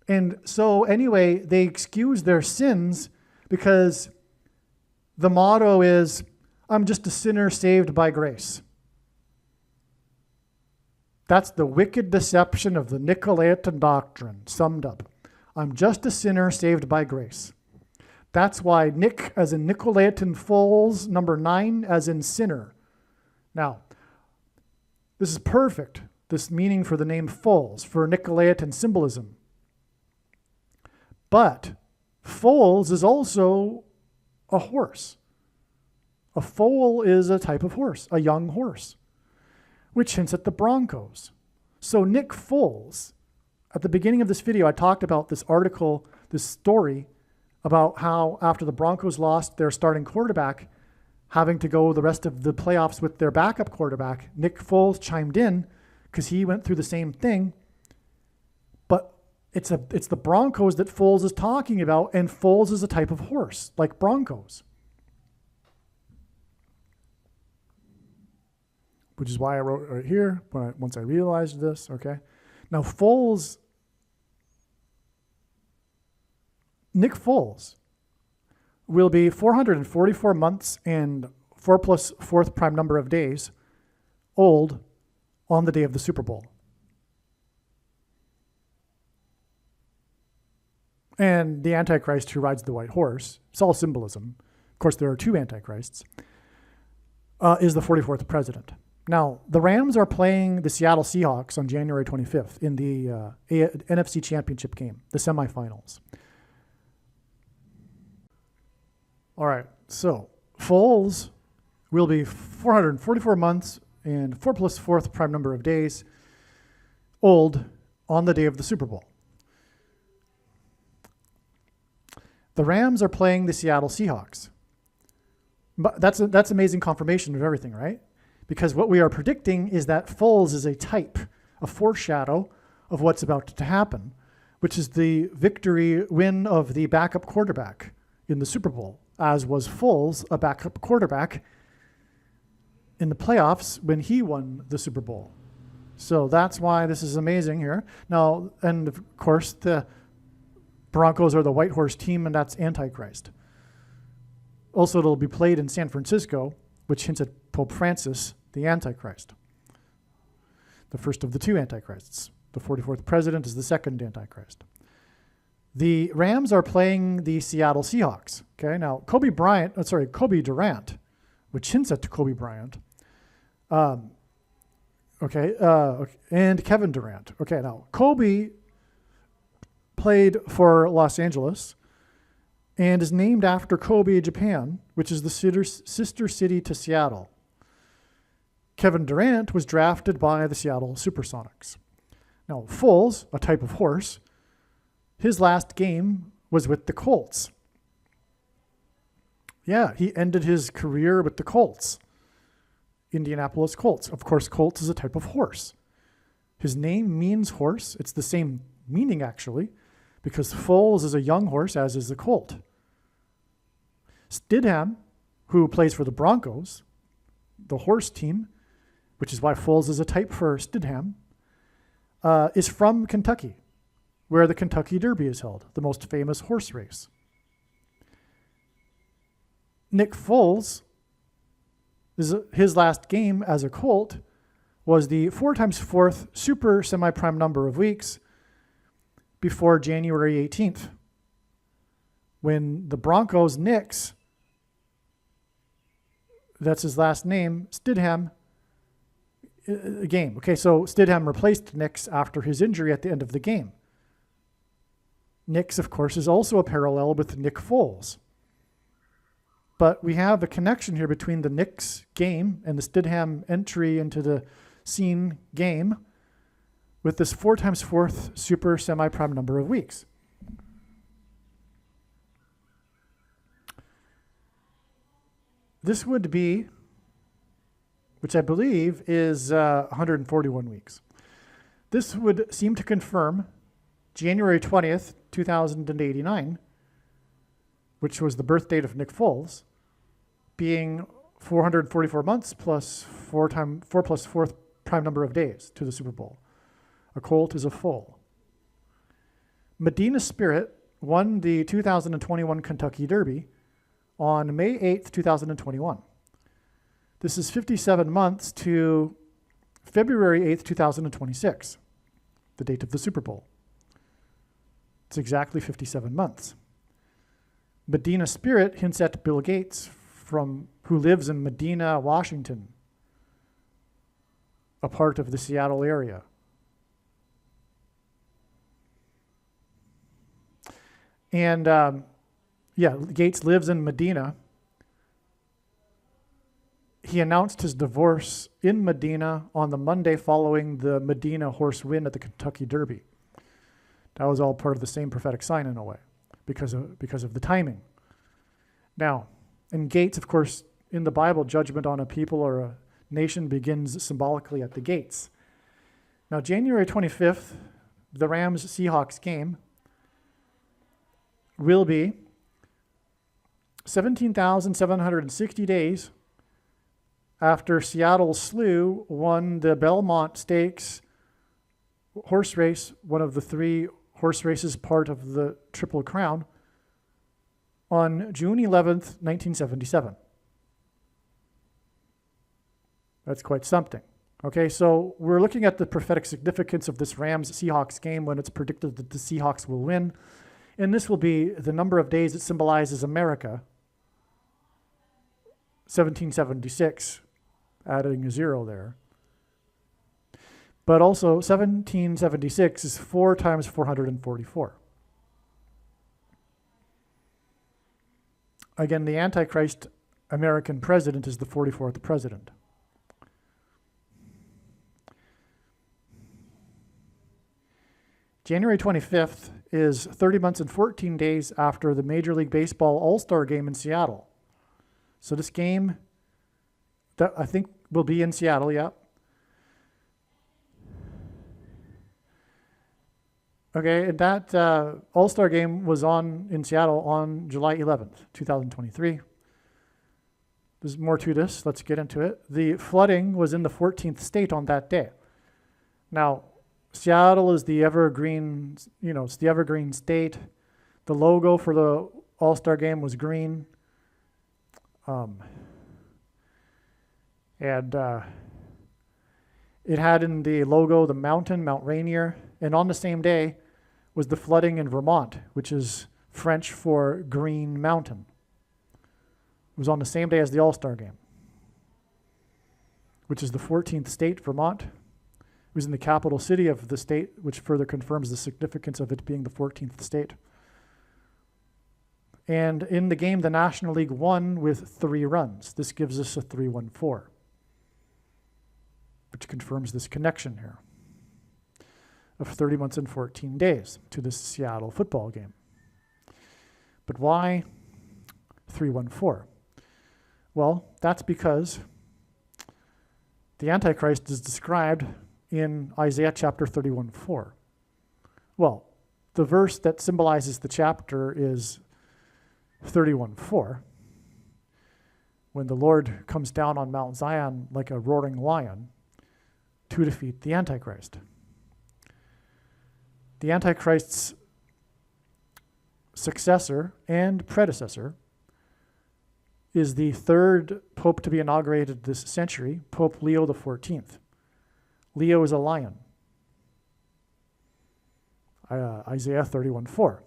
And so anyway, they excuse their sins because the motto is, I'm just a sinner saved by grace. That's the wicked deception of the Nicolaitan doctrine, summed up. I'm just a sinner saved by grace. That's why Nick, as in Nicolaitan fools, number 9, as in sinner. Now, this is perfect, this meaning for the name fools, for Nicolaitan symbolism. But foals is also a horse. A foal is a type of horse, a young horse, which hints at the Broncos. So Nick Foles, at the beginning of this video, I talked about this article, this story about how after the Broncos lost their starting quarterback, having to go the rest of the playoffs with their backup quarterback, Nick Foles chimed in because he went through the same thing. But it's the Broncos that Foles is talking about, and Foles is a type of horse, like Broncos. Which is why I wrote right here, once I realized this, okay? Now Foles, Nick Foles, will be 444 months and 4 plus fourth prime number of days old on the day of the Super Bowl. And the Antichrist who rides the white horse, it's all symbolism. Of course, there are two Antichrists, is the 44th president. Now, the Rams are playing the Seattle Seahawks on January 25th in the NFC Championship game, the semifinals. All right, so Foles will be 444 months and 4 plus fourth prime number of days old on the day of the Super Bowl. The Rams are playing the Seattle Seahawks. But that's amazing confirmation of everything, right? Because what we are predicting is that Foles is a type, a foreshadow of what's about to happen, which is the victory win of the backup quarterback in the Super Bowl, as was Foles, a backup quarterback, in the playoffs when he won the Super Bowl. So that's why this is amazing here. Now, and of course, the Broncos are the white horse team, and that's Antichrist. Also, it'll be played in San Francisco, which hints at Pope Francis, the Antichrist. The first of the two Antichrists. The 44th president is the second Antichrist. The Rams are playing the Seattle Seahawks. Okay, now Kobe Durant, which hints at Kobe Bryant. And Kevin Durant. Okay, now Kobe played for Los Angeles and is named after Kobe, Japan, which is the sister city to Seattle. Kevin Durant was drafted by the Seattle Supersonics. Now, Foles, a type of horse, his last game was with the Colts. Yeah, he ended his career with the Colts. Indianapolis Colts. Of course, Colts is a type of horse. His name means horse. It's the same meaning, actually, because Foles is a young horse, as is the colt. Stidham, who plays for the Broncos, the horse team, which is why Foles is a type for Stidham, is from Kentucky, where the Kentucky Derby is held, the most famous horse race. Nick Foles, his last game as a colt was the 4x4 super semi-prime number of weeks before January 18th, when the Broncos Nicks, that's his last name, Stidham, game. Okay, so Stidham replaced Nicks after his injury at the end of the game. Nicks, of course, is also a parallel with Nick Foles. But we have a connection here between the Knicks game and the Stidham entry into the scene game with this 4x4 super semi-prime number of weeks. This would be, which I believe is 141 weeks. This would seem to confirm January 20th, 2089, which was the birth date of Nick Foles, being 444 months plus 4 plus fourth prime number of days to the Super Bowl. A colt is a foal. Medina Spirit won the 2021 Kentucky Derby on May 8th, 2021. This is 57 months to February 8th, 2026, the date of the Super Bowl. It's exactly 57 months. Medina Spirit hints at Bill Gates, who lives in Medina, Washington, a part of the Seattle area. And Gates lives in Medina. He announced his divorce in Medina on the Monday following the Medina horse win at the Kentucky Derby. That was all part of the same prophetic sign in a way, because of the timing. Now, in Gates, of course, in the Bible, judgment on a people or a nation begins symbolically at the gates. Now, January 25th, the Rams-Seahawks game will be 17,760 days after Seattle Slew won the Belmont Stakes horse race, one of the 3 horse races part of the Triple Crown, on June 11th, 1977. That's quite something. Okay, so we're looking at the prophetic significance of this Rams-Seahawks game when it's predicted that the Seahawks will win. And this will be the number of days it symbolizes America, 1776, adding a 0 there. But also 1776 is 4 times 444. Again, the Antichrist American president is the 44th president. January 25th is 30 months and 14 days after the Major League Baseball All-Star Game in Seattle. So this game, that I think will be in Seattle, yeah. Okay, and that All-Star Game was in Seattle on July 11th, 2023. There's more to this. Let's get into it. The flooding was in the 14th state on that day. Now, Seattle is the evergreen, it's the evergreen state. The logo for the All-Star Game was green. It had in the logo the mountain, Mount Rainier. And on the same day was the flooding in Vermont, which is French for Green Mountain. It was on the same day as the All-Star game, which is the 14th state, Vermont. It was in the capital city of the state, which further confirms the significance of it being the 14th state. And in the game, the National League won with 3 runs. This gives us a 3-1-4, which confirms this connection here of 30 months and 14 days to this Seattle football game. But why 3-1-4? Well, that's because the Antichrist is described in Isaiah chapter 31:4. Well, the verse that symbolizes the chapter is 31:4, when the Lord comes down on Mount Zion like a roaring lion to defeat the Antichrist. The Antichrist's successor and predecessor is the 3rd pope to be inaugurated this century, Pope Leo XIV. Leo is a lion. Isaiah 31:4.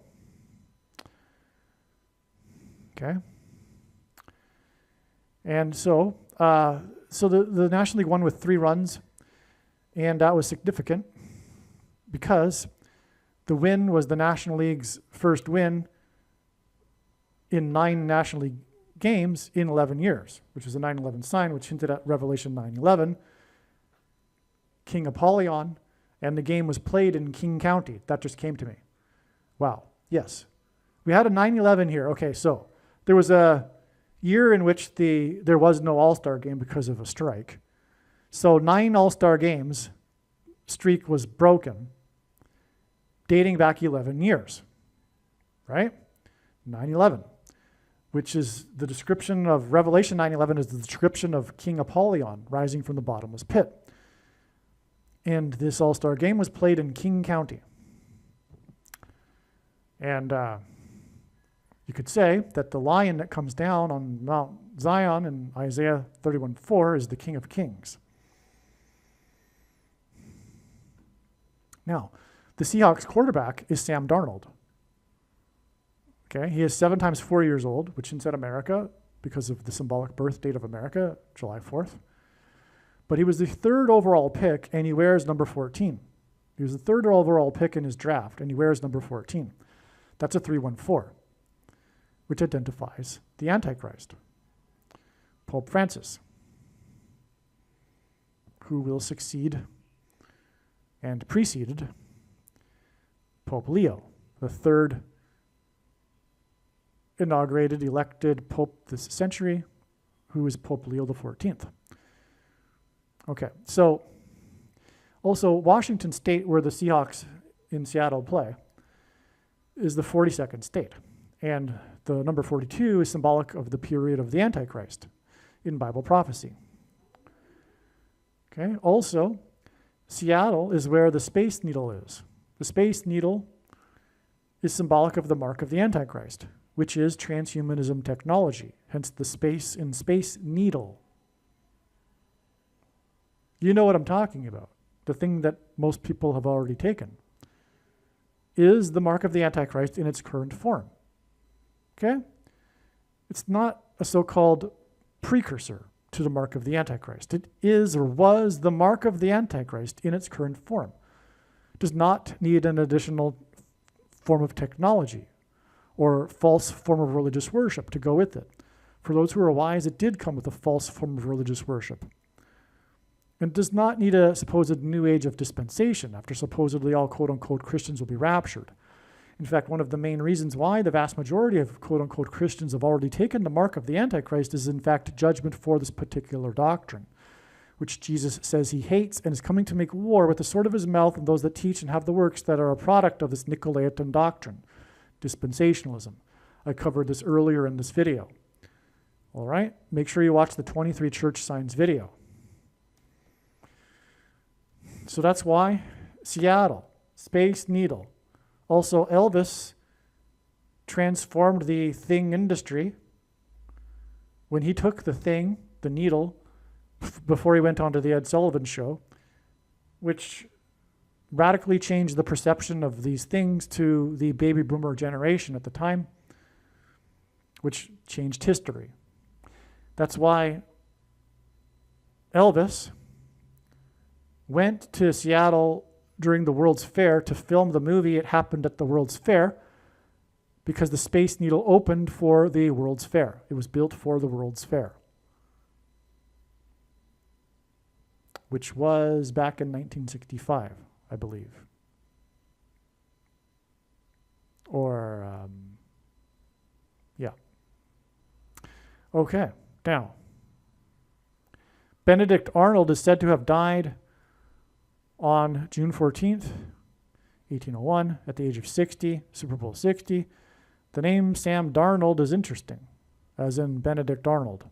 Okay. And so the National League won with 3 runs, and that was significant because the win was the National League's first win in 9 National League games in 11 years, which is a 9/11 sign, which hinted at Revelation 9:11, King Apollyon, and the game was played in King County. That just came to me. Wow. Yes. We had a 9/11 here. Okay, so there was a year in which there was no All-Star game because of a strike. So 9 All-Star games streak was broken, dating back 11 years, right? 9/11, which is the description of Revelation 9:11 is the description of King Apollyon rising from the bottomless pit. And this All-Star game was played in King County. And you could say that the lion that comes down on Mount Zion in Isaiah 31:4 is the King of Kings. Now, the Seahawks quarterback is Sam Darnold. Okay, he is 7 times 4 years old, which hints at America because of the symbolic birth date of America, July 4th. But he was the 3rd overall pick, and he wears number 14. He was the 3rd overall pick in his draft, and he wears number 14. That's a 3-1-4, which identifies the Antichrist, Pope Francis, who will succeed and preceded Pope Leo, the 3rd inaugurated, elected Pope this century, who is Pope Leo XIV. Okay, so also Washington State, where the Seahawks in Seattle play, is the 42nd state. And the number 42 is symbolic of the period of the Antichrist in Bible prophecy. Okay, also, Seattle is where the Space Needle is. The Space Needle is symbolic of the mark of the Antichrist, which is transhumanism technology, hence the space in Space Needle. You know what I'm talking about. The thing that most people have already taken is the mark of the Antichrist in its current form. Okay? It's not a so-called precursor to the mark of the Antichrist. It is or was the mark of the Antichrist in its current form. It does not need an additional form of technology or false form of religious worship to go with it. For those who are wise, it did come with a false form of religious worship. And does not need a supposed new age of dispensation after supposedly all quote-unquote Christians will be raptured. In fact, one of the main reasons why the vast majority of quote-unquote Christians have already taken the mark of the Antichrist is in fact judgment for this particular doctrine, which Jesus says he hates and is coming to make war with the sword of his mouth and those that teach and have the works that are a product of this Nicolaitan doctrine, dispensationalism. I covered this earlier in this video. All right, make sure you watch the 23 church signs video. So that's why Seattle, Space Needle. Also, Elvis transformed the thing industry when he took the thing, the needle, before he went on to the Ed Sullivan Show, which radically changed the perception of these things to the baby boomer generation at the time, which changed history. That's why Elvis went to Seattle during the World's Fair to film the movie. It happened at the World's Fair because the Space Needle opened for the World's Fair. It was built for the World's Fair, which was back in 1965, I believe. Or, yeah. Okay, now, Benedict Arnold is said to have died on June 14th, 1801, at the age of 60, Super Bowl 60. The name Sam Darnold is interesting, as in Benedict Arnold.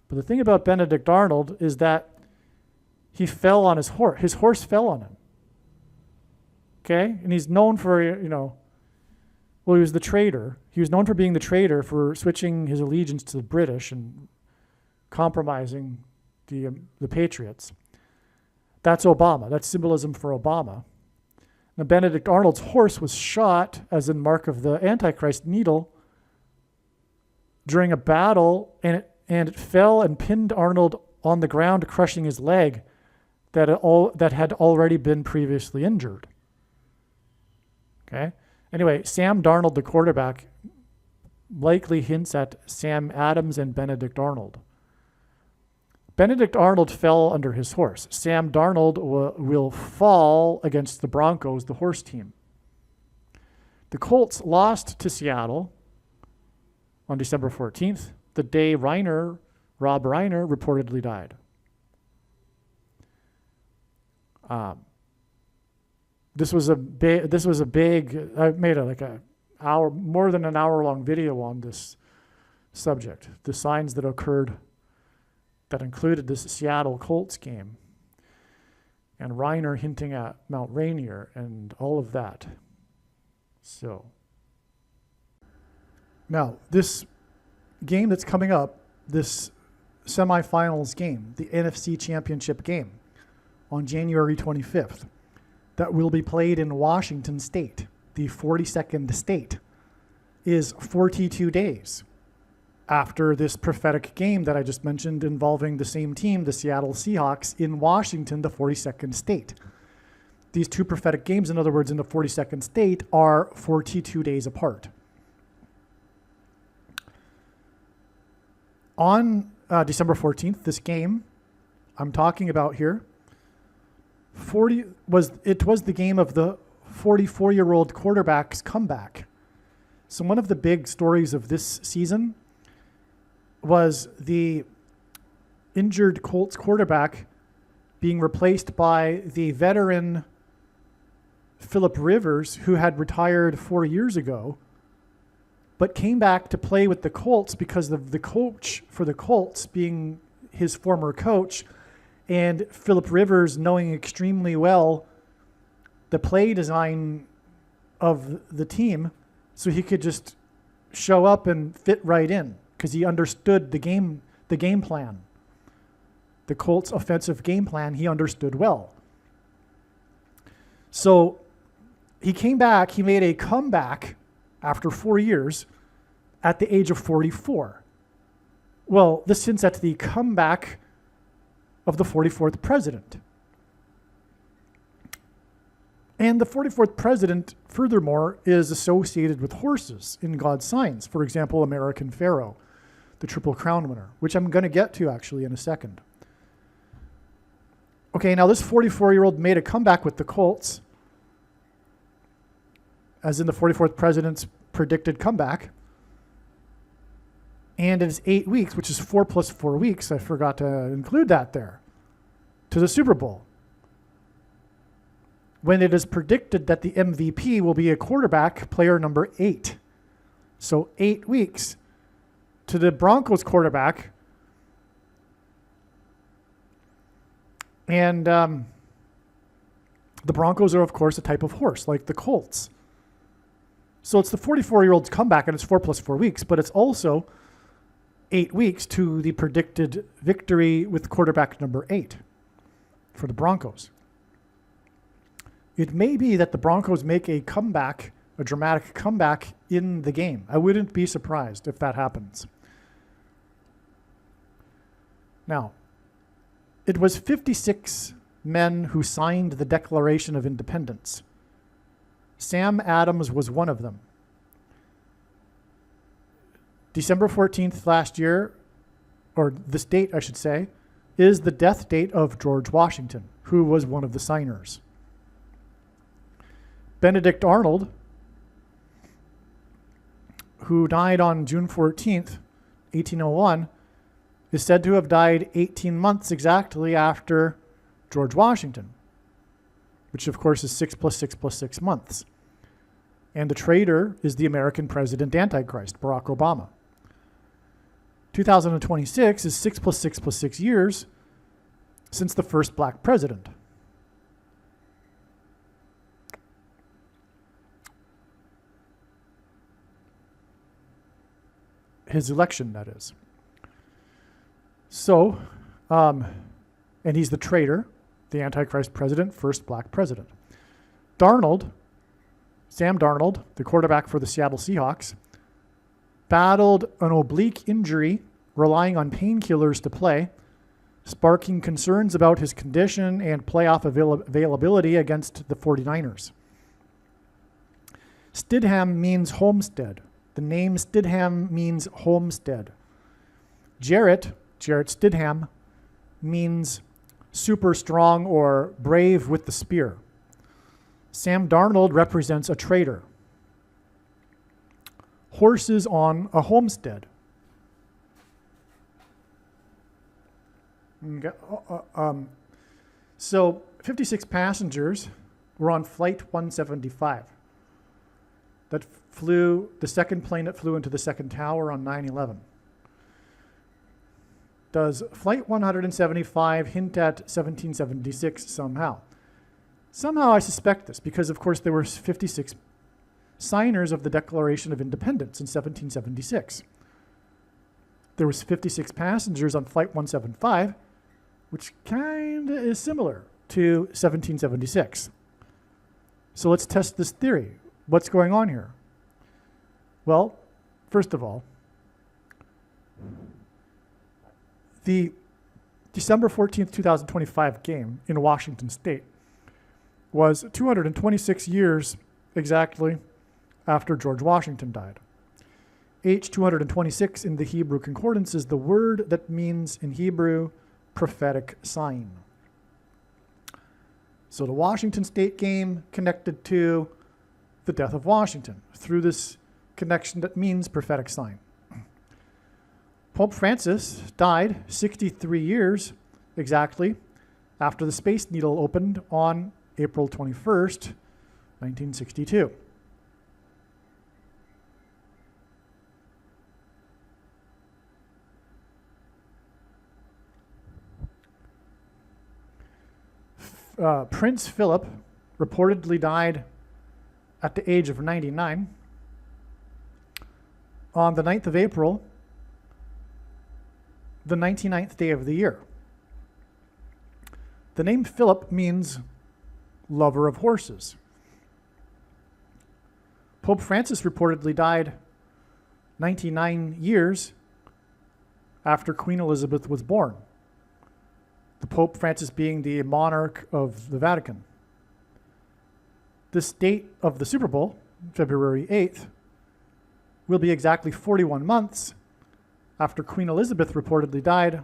But the thing about Benedict Arnold is that he fell on his horse. His horse fell on him. Okay? And he's known for, well, he was the traitor. He was known for being the traitor for switching his allegiance to the British and compromising the Patriots. That's Obama. That's symbolism for Obama. Now, Benedict Arnold's horse was shot, as in mark of the Antichrist needle, during a battle, and it fell and pinned Arnold on the ground, crushing his leg that had already been previously injured. Okay? Anyway, Sam Darnold, the quarterback, likely hints at Sam Adams and Benedict Arnold. Benedict Arnold fell under his horse. Sam Darnold will fall against the Broncos, the horse team. The Colts lost to Seattle on December 14th, the day Rob Reiner reportedly died. This was a big. I made more than an hour long video on this subject. The signs that occurred that included this Seattle Colts game, and Reiner hinting at Mount Rainier and all of that. So now this game that's coming up, this semifinals game, the NFC Championship game on January 25th, that will be played in Washington State, the 42nd state, is 42 days after this prophetic game that I just mentioned involving the same team, the Seattle Seahawks, in Washington, the 42nd state. These two prophetic games, in other words, in the 42nd state, are 42 days apart. On December 14th, this game I'm talking about here, was the game of the 44-year-old quarterback's comeback. So one of the big stories of this season was the injured Colts quarterback being replaced by the veteran Philip Rivers, who had retired 4 years ago, but came back to play with the Colts because of the coach for the Colts being his former coach, and Philip Rivers knowing extremely well the play design of the team, so he could just show up and fit right in because he understood the game plan. The Colts' offensive game plan, he understood well. So he came back, he made a comeback after 4 years at the age of 44. Well, this hints at the comeback of the 44th president. And the 44th president, furthermore, is associated with horses in God's signs. For example, American Pharaoh, the Triple Crown winner, which I'm going to get to actually in a second. Okay, now this 44-year-old made a comeback with the Colts, as in the 44th president's predicted comeback. And it is 8 weeks, which is 4 plus 4 weeks. I forgot to include that there, to the Super Bowl, when it is predicted that the MVP will be a quarterback, player number 8. So 8 weeks to the Broncos quarterback. And the Broncos are, of course, a type of horse, like the Colts. So it's the 44-year-old's comeback, and it's 4 plus 4 weeks, but it's also 8 weeks to the predicted victory with quarterback number 8 for the Broncos. it may be that the Broncos make a comeback, a dramatic comeback in the game. I wouldn't be surprised if that happens. Now, it was 56 men who signed the Declaration of Independence. Sam Adams was one of them. December 14th last year, or this date, I should say, is the death date of George Washington, who was one of the signers. Benedict Arnold, who died on June 14th, 1801, is said to have died 18 months exactly after George Washington, which of course is 6 plus 6 plus 6 months. And the traitor is the American president Antichrist, Barack Obama. 2026 is 6 plus 6 plus 6 years since the first black president. His election, that is. So, and he's the traitor, the Antichrist president, first black president. Sam Darnold, the quarterback for the Seattle Seahawks, battled an oblique injury, relying on painkillers to play, sparking concerns about his condition and playoff availability against the 49ers. Stidham means homestead. The name Stidham means homestead. Jarrett Stidham means super strong or brave with the spear. Sam Darnold represents a traitor. Horses on a homestead. So 56 passengers were on Flight 175. That flew, the second plane that flew into the second tower on 9/11. Does Flight 175 hint at 1776 somehow? Somehow I suspect this because, of course, there were 56 signers of the Declaration of Independence in 1776. There was 56 passengers on Flight 175, which kind of is similar to 1776. So let's test this theory. What's going on here? Well, first of all, the December 14th, 2025 game in Washington State was 226 years exactly after George Washington died. H226 in the Hebrew Concordance is the word that means in Hebrew prophetic sign. So the Washington State game connected to the death of Washington through this connection that means prophetic sign. Pope Francis died 63 years exactly after the Space Needle opened on April 21st, 1962. Prince Philip reportedly died at the age of 99 on the 9th of April, the 99th day of the year. The name Philip means lover of horses. Pope Francis reportedly died 99 years after Queen Elizabeth was born, the Pope Francis being the monarch of the Vatican. This date of the Super Bowl, February 8th, will be exactly 41 months after Queen Elizabeth reportedly died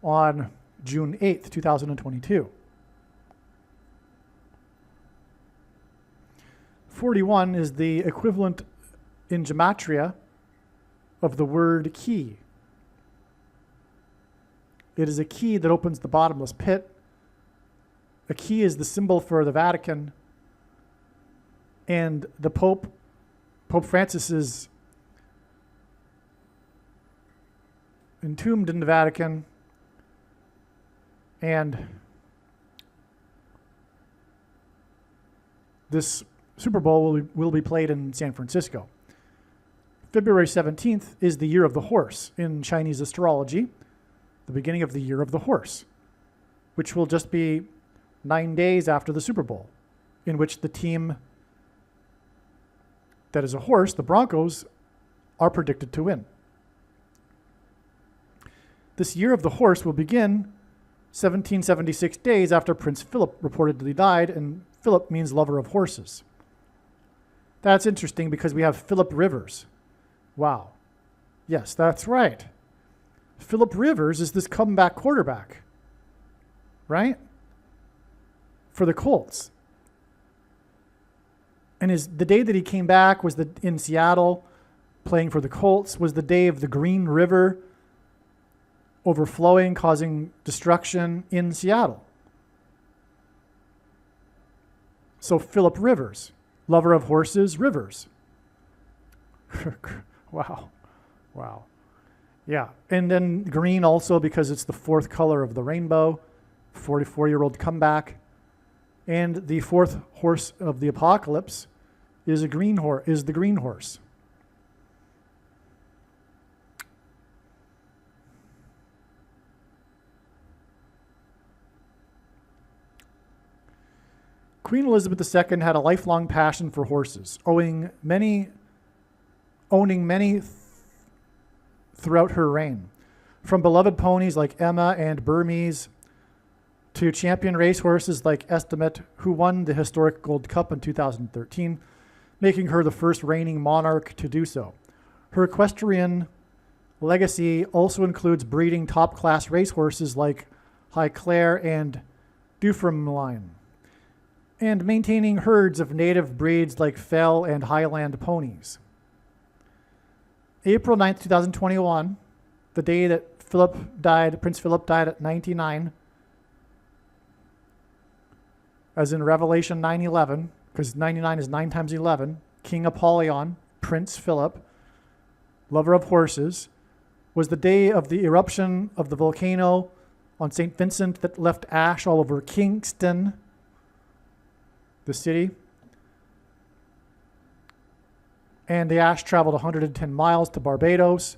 on June 8th, 2022. 41 is the equivalent in gematria of the word key. It is a key that opens the bottomless pit. A key is the symbol for the Vatican. And the Pope Francis, is entombed in the Vatican. And this Super Bowl will be played in San Francisco. February 17th is the year of the horse in Chinese astrology, the beginning of the year of the horse, which will just be 9 days after the Super Bowl. in which the team that is a horse, the Broncos, are predicted to win. This year of the horse will begin 1776 days after Prince Philip reportedly died, and Philip means lover of horses. That's interesting because we have Philip Rivers. Wow. Yes, that's right. Philip Rivers is this comeback quarterback, right? For the Colts. And the day that he came back was in Seattle, playing for the Colts, was the day of the Green River overflowing, causing destruction in Seattle. So Philip Rivers, lover of horses, Rivers. Wow. Yeah, and then green also because it's the fourth color of the rainbow, 44-year-old comeback. And the fourth horse of the apocalypse is the green horse. Queen Elizabeth II had a lifelong passion for horses, owning many throughout her reign, from beloved ponies like Emma and Burmese to champion racehorses like Estimate, who won the historic Gold Cup in 2013, making her the first reigning monarch to do so. Her equestrian legacy also includes breeding top-class racehorses like Highclere and Dunfermline, and maintaining herds of native breeds like Fell and Highland ponies. April 9th, 2021, the day that Prince Philip died at 99, as in Revelation 9:11, because 99 is 9 times 11, King Apollyon, Prince Philip, lover of horses, was the day of the eruption of the volcano on St. Vincent that left ash all over Kingston, the city. And the ash traveled 110 miles to Barbados.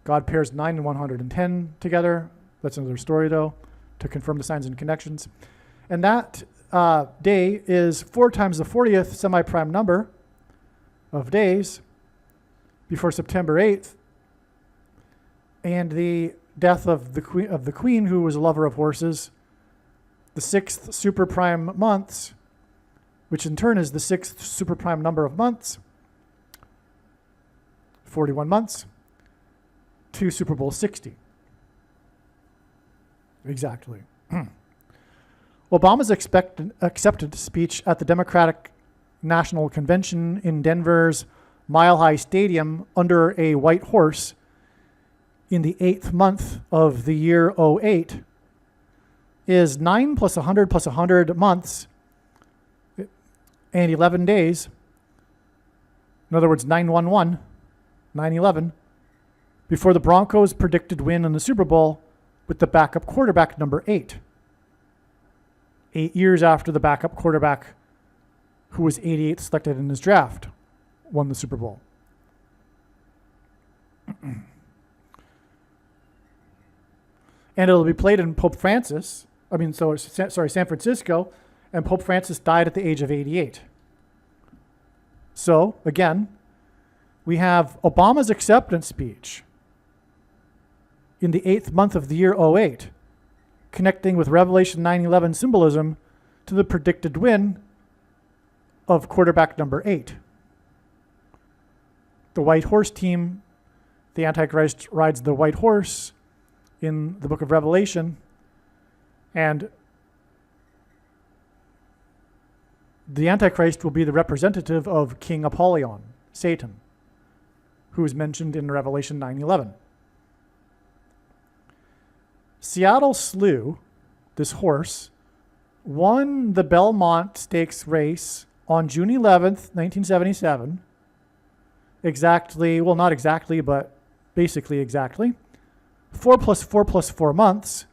God pairs 9 and 110 together. That's another story, though, to confirm the signs and connections. And that day is 4 times the 40th semi-prime number of days before September 8th. And the death of the queen, who was a lover of horses, the 6th super prime months, which in turn is the 6th super prime number of months, 41 months, to Super Bowl 60. Exactly. Obama's acceptance speech at the Democratic National Convention in Denver's Mile High Stadium under a white horse in the 8th month of the year 08 is 9 plus 100 plus 100 months and 11 days. In other words, 911, 9/11, before the Broncos' predicted win in the Super Bowl with the backup quarterback number 8. 8 years after the backup quarterback, who was 88th selected in his draft, won the Super Bowl. And it'll be played in San Francisco, and Pope Francis died at the age of 88. So, again, we have Obama's acceptance speech in the 8th month of the year 08, connecting with Revelation 9:11 symbolism to the predicted win of quarterback number 8. The white horse team, the Antichrist rides the white horse in the book of Revelation, and the Antichrist will be the representative of King Apollyon, Satan, who is mentioned in Revelation 9:11. Seattle Slew, this horse, won the Belmont Stakes race on June 11th, 1977. Exactly, well, not exactly, but basically exactly. 4 plus 4 plus 4 months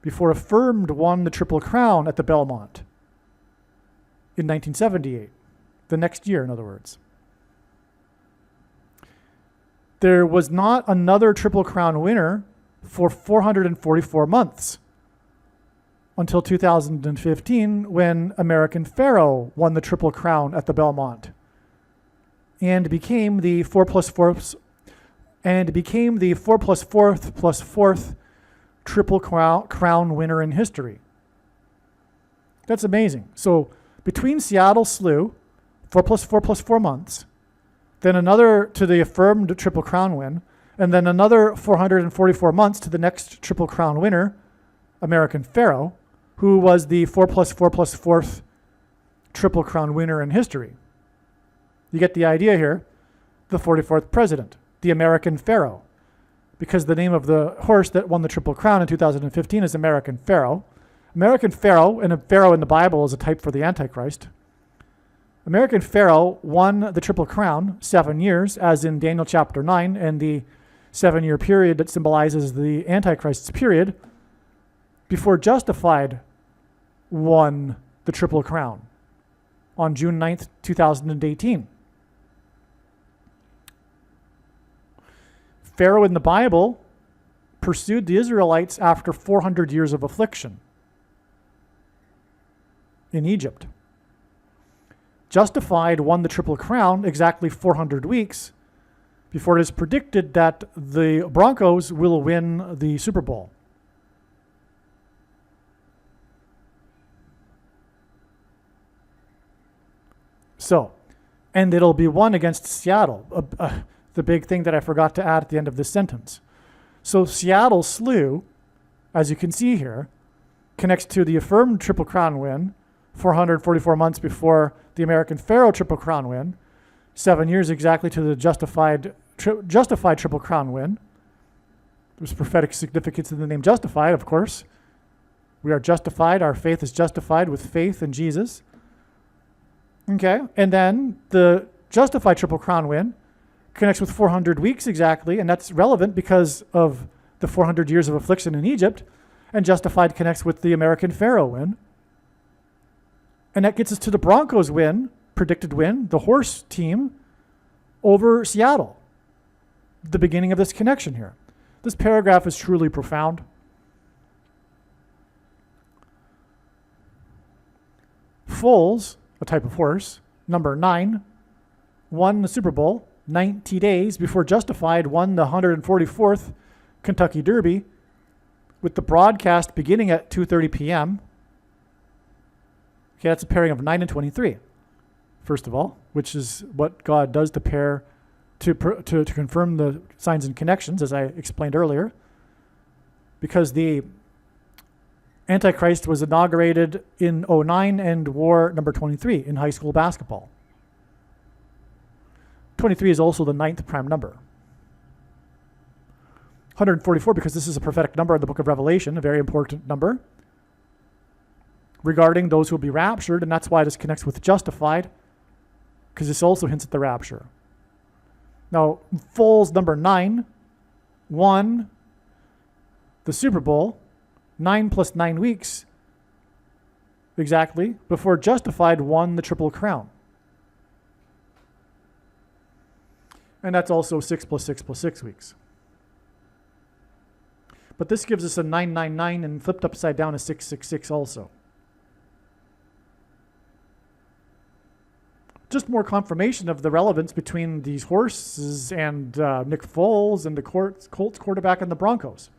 before Affirmed won the Triple Crown at the Belmont in 1978, the next year, in other words. There was not another Triple Crown winner for 444 months until 2015 when American Pharaoh won the Triple Crown at the Belmont and became the 4 plus 4th plus 4th Triple Crown winner in history. That's amazing. So between Seattle slew, 4 plus 4 plus 4 months, then another to the affirmed Triple Crown win, and then another 444 months to the next Triple Crown winner, American Pharaoh, who was the 4 plus 4 plus 4th Triple Crown winner in history. You get the idea here. The 44th president, the American Pharaoh, because the name of the horse that won the Triple Crown in 2015 is American Pharaoh. American Pharaoh, and a pharaoh in the Bible is a type for the Antichrist. American Pharaoh won the Triple Crown 7 years, as in Daniel chapter 9, and the 7-year period that symbolizes the Antichrist's period, before Justified won the Triple Crown on June 9th, 2018. Pharaoh in the Bible pursued the Israelites after 400 years of affliction in Egypt. Justified won the Triple Crown exactly 400 weeks before it is predicted that the Broncos will win the Super Bowl. So, and it'll be won against Seattle. The big thing that I forgot to add at the end of this sentence. So Seattle slew, as you can see here, connects to the affirmed Triple Crown win, 444 months before the American Pharaoh Triple Crown win, 7 years exactly to the justified Triple Crown win. There's prophetic significance in the name Justified, of course. We are justified. Our faith is justified with faith in Jesus. Okay, and then the Justified Triple Crown win connects with 400 weeks exactly, and that's relevant because of the 400 years of affliction in Egypt, and Justified connects with the American Pharaoh win. And that gets us to the Broncos win, predicted win, the horse team, over Seattle. The beginning of this connection here. This paragraph is truly profound. Foals, a type of horse, number 9, won the Super Bowl 90 days before Justified won the 144th Kentucky Derby, with the broadcast beginning at 2:30 p.m. Okay, that's a pairing of 9 and 23, first of all, which is what God does to pair, to confirm the signs and connections, as I explained earlier, because the Antichrist was inaugurated in 2009 and wore number 23 in high school basketball. 23 is also the 9th prime number. 144, because this is a prophetic number in the book of Revelation, a very important number regarding those who will be raptured, and that's why this connects with Justified, because this also hints at the rapture. Now, Foals number 9 won the Super Bowl 9 plus 9 weeks exactly before Justified won the Triple Crown. And that's also 6 plus 6 plus 6 weeks. But this gives us a 999, and flipped upside down is 666 also. Just more confirmation of the relevance between these horses and Nick Foles and the Colts quarterback and the Broncos.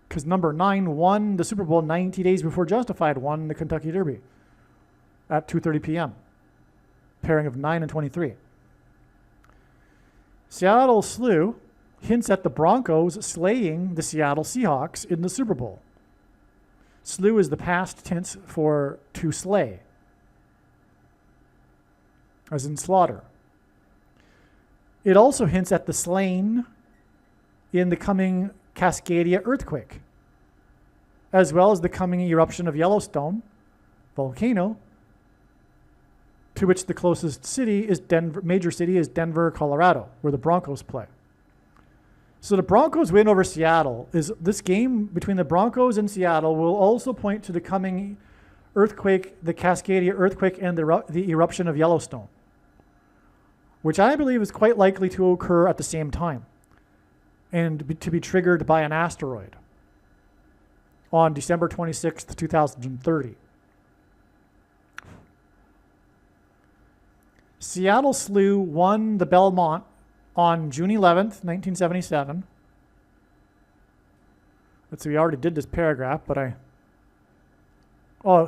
Because number 9 won the Super Bowl 90 days before Justified won the Kentucky Derby at 2:30 p.m. Pairing of 9 and 23. Seattle slew hints at the Broncos slaying the Seattle Seahawks in the Super Bowl. Slew is the past tense for to slay, as in slaughter. It also hints at the slain in the coming Cascadia earthquake, as well as the coming eruption of Yellowstone volcano, to which the closest city is major city is Denver, Colorado, where the Broncos play. So the Broncos win over Seattle. This game between the Broncos and Seattle will also point to the coming earthquake, the Cascadia earthquake, and the eruption of Yellowstone, which I believe is quite likely to occur at the same time and to be triggered by an asteroid on December 26th, 2030. Seattle Slew won the Belmont on June 11th, 1977. Let's see, we already did this paragraph, but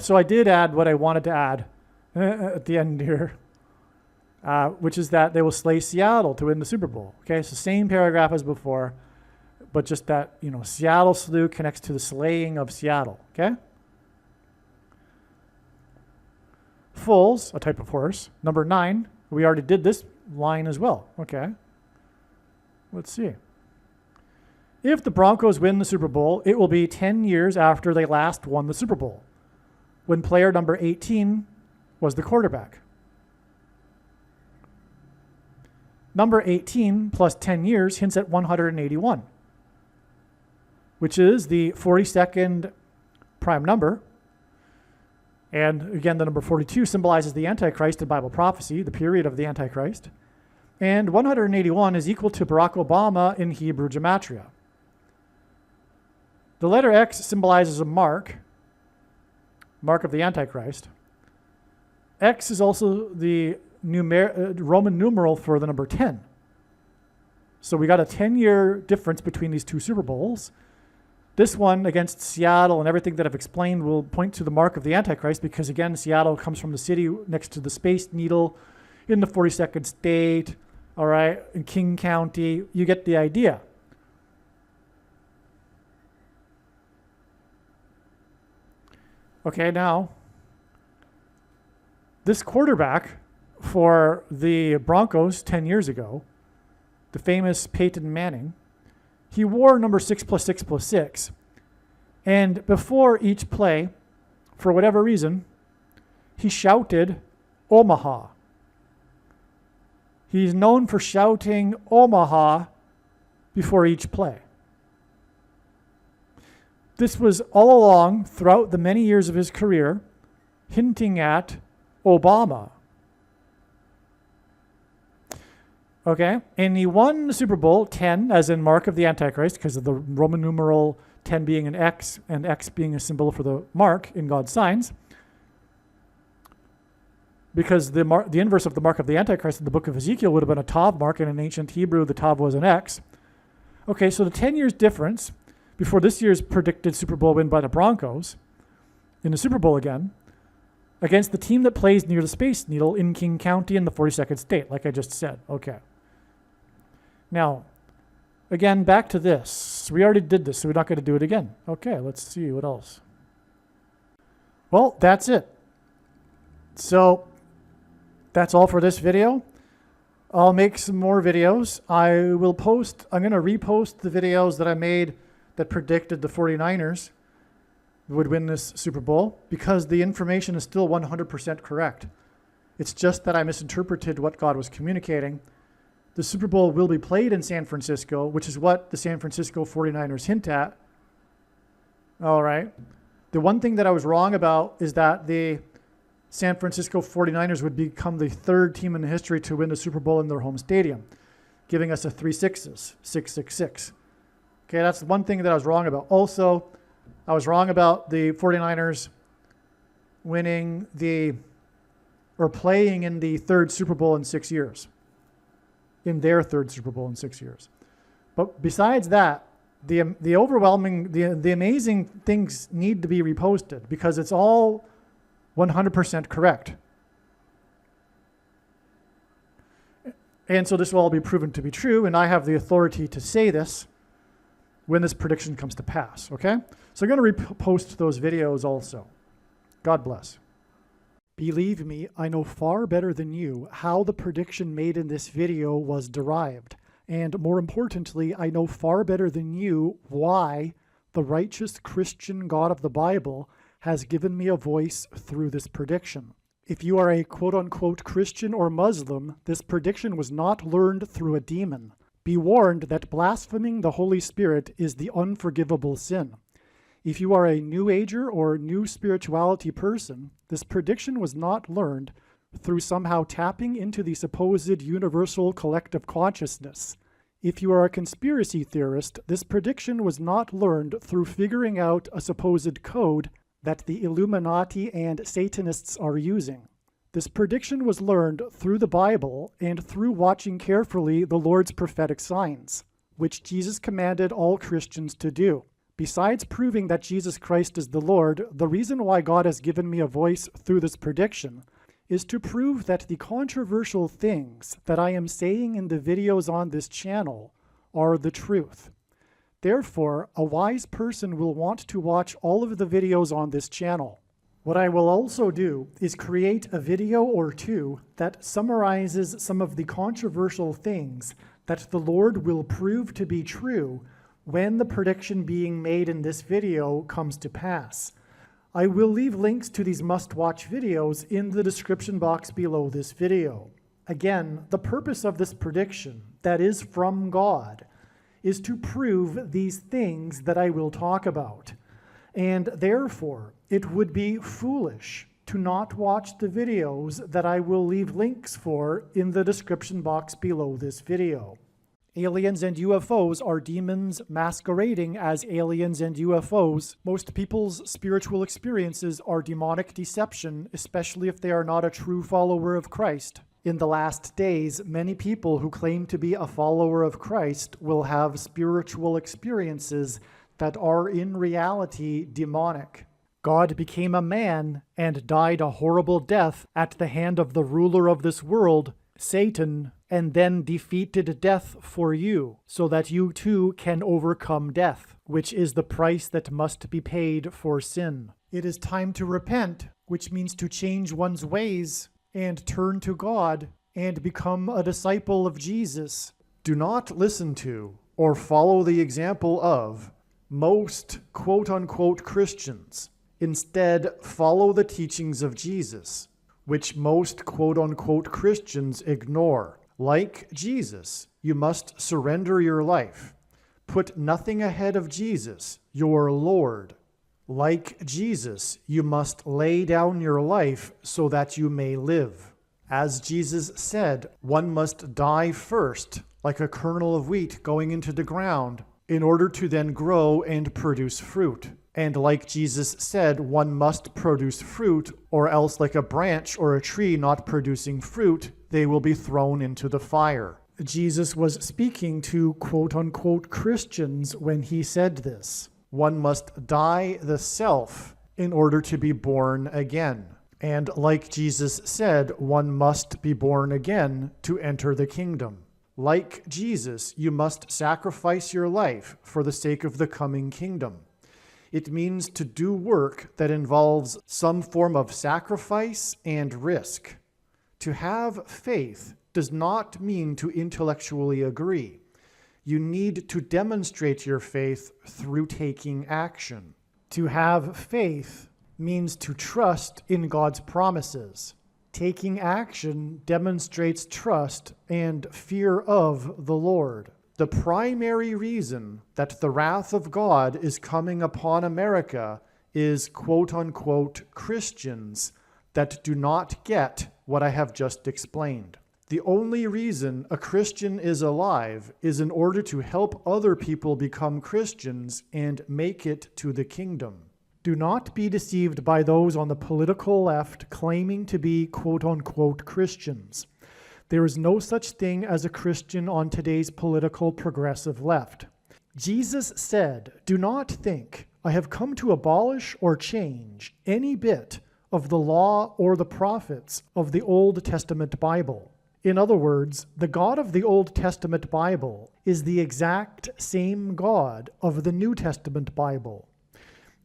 so I did add what I wanted to add at the end here, which is that they will slay Seattle to win the Super Bowl. Okay, so same paragraph as before, but just that, Seattle Slew connects to the slaying of Seattle. Okay? Foals, a type of horse. Number 9, we already did this line as well. Okay. Let's see. If the Broncos win the Super Bowl, it will be 10 years after they last won the Super Bowl, when player number 18 was the quarterback. Number 18 plus 10 years hints at 181, which is the 42nd prime number. And again, the number 42 symbolizes the Antichrist in Bible prophecy, the period of the Antichrist. And 181 is equal to Barack Obama in Hebrew gematria. The letter X symbolizes a mark of the Antichrist. X is also the Roman numeral for the number 10. So we got a 10-year difference between these two Super Bowls. This one against Seattle and everything that I've explained will point to the mark of the Antichrist because, again, Seattle comes from the city next to the Space Needle in the 42nd state, all right, in King County. You get the idea. Okay, now, this quarterback for the Broncos 10 years ago, the famous Peyton Manning, he wore number 6+6+6. And before each play, for whatever reason, he shouted Omaha. He's known for shouting Omaha before each play. This was all along throughout the many years of his career, hinting at Obama. Okay, and he won the Super Bowl 10, as in mark of the Antichrist, because of the Roman numeral 10 being an X, and X being a symbol for the mark in God's signs. Because the inverse of the mark of the Antichrist in the book of Ezekiel would have been a Tav mark, and in ancient Hebrew, the Tav was an X. Okay, so the 10 years difference before this year's predicted Super Bowl win by the Broncos, in the Super Bowl again, against the team that plays near the Space Needle in King County in the 42nd state, like I just said. Okay. Now, again, back to this. We already did this, so we're not going to do it again. Okay, let's see what else. Well, that's it. So, that's all for this video. I'll make some more videos. I'm going to repost the videos that I made that predicted the 49ers would win this Super Bowl because the information is still 100% correct. It's just that I misinterpreted what God was communicating. The Super Bowl will be played in San Francisco, which is what the San Francisco 49ers hint at. All right. The one thing that I was wrong about is that the San Francisco 49ers would become the third team in history to win the Super Bowl in their home stadium, giving us a 3 6s, 666. Okay, that's one thing that I was wrong about. Also, I was wrong about the 49ers playing in the third Super Bowl in 6 years. In their third Super Bowl in 6 years. But besides that, the overwhelming, the amazing things need to be reposted because it's all 100% correct. And so this will all be proven to be true, and I have the authority to say this when this prediction comes to pass, okay? So I'm going to repost those videos also. God bless. Believe me, I know far better than you how the prediction made in this video was derived. And more importantly, I know far better than you why the righteous Christian God of the Bible has given me a voice through this prediction. If you are a quote-unquote Christian or Muslim, this prediction was not learned through a demon. Be warned that blaspheming the Holy Spirit is the unforgivable sin. If you are a New Ager or New Spirituality person, this prediction was not learned through somehow tapping into the supposed universal collective consciousness. If you are a conspiracy theorist, this prediction was not learned through figuring out a supposed code that the Illuminati and Satanists are using. This prediction was learned through the Bible and through watching carefully the Lord's prophetic signs, which Jesus commanded all Christians to do. Besides proving that Jesus Christ is the Lord, the reason why God has given me a voice through this prediction is to prove that the controversial things that I am saying in the videos on this channel are the truth. Therefore, a wise person will want to watch all of the videos on this channel. What I will also do is create a video or two that summarizes some of the controversial things that the Lord will prove to be true when the prediction being made in this video comes to pass. I will leave links to these must-watch videos in the description box below this video. Again, the purpose of this prediction, that is from God, is to prove these things that I will talk about. And therefore, it would be foolish to not watch the videos that I will leave links for in the description box below this video. Aliens and UFOs are demons masquerading as aliens and UFOs. Most people's spiritual experiences are demonic deception, especially if they are not a true follower of Christ. In the last days, many people who claim to be a follower of Christ will have spiritual experiences that are in reality demonic. God became a man and died a horrible death at the hand of the ruler of this world, Satan, and then defeated death for you, so that you too can overcome death, which is the price that must be paid for sin. It is time to repent, which means to change one's ways and turn to God and become a disciple of Jesus. Do not listen to or follow the example of most quote-unquote Christians. Instead, follow the teachings of Jesus, which most quote-unquote Christians ignore. Like Jesus, you must surrender your life. Put nothing ahead of Jesus, your Lord. Like Jesus, you must lay down your life so that you may live. As Jesus said, one must die first, like a kernel of wheat going into the ground, in order to then grow and produce fruit. And like Jesus said, one must produce fruit, or else like a branch or a tree not producing fruit, they will be thrown into the fire. Jesus was speaking to quote-unquote Christians when he said this. One must die the self in order to be born again. And like Jesus said, one must be born again to enter the kingdom. Like Jesus, you must sacrifice your life for the sake of the coming kingdom. It means to do work that involves some form of sacrifice and risk. To have faith does not mean to intellectually agree. You need to demonstrate your faith through taking action. To have faith means to trust in God's promises. Taking action demonstrates trust and fear of the Lord. The primary reason that the wrath of God is coming upon America is quote-unquote Christians that do not get what I have just explained. The only reason a Christian is alive is in order to help other people become Christians and make it to the kingdom. Do not be deceived by those on the political left claiming to be quote-unquote Christians. There is no such thing as a Christian on today's political progressive left. Jesus said, "Do not think I have come to abolish or change any bit of the law or the prophets of the Old Testament Bible." In other words, the God of the Old Testament Bible is the exact same God of the New Testament Bible.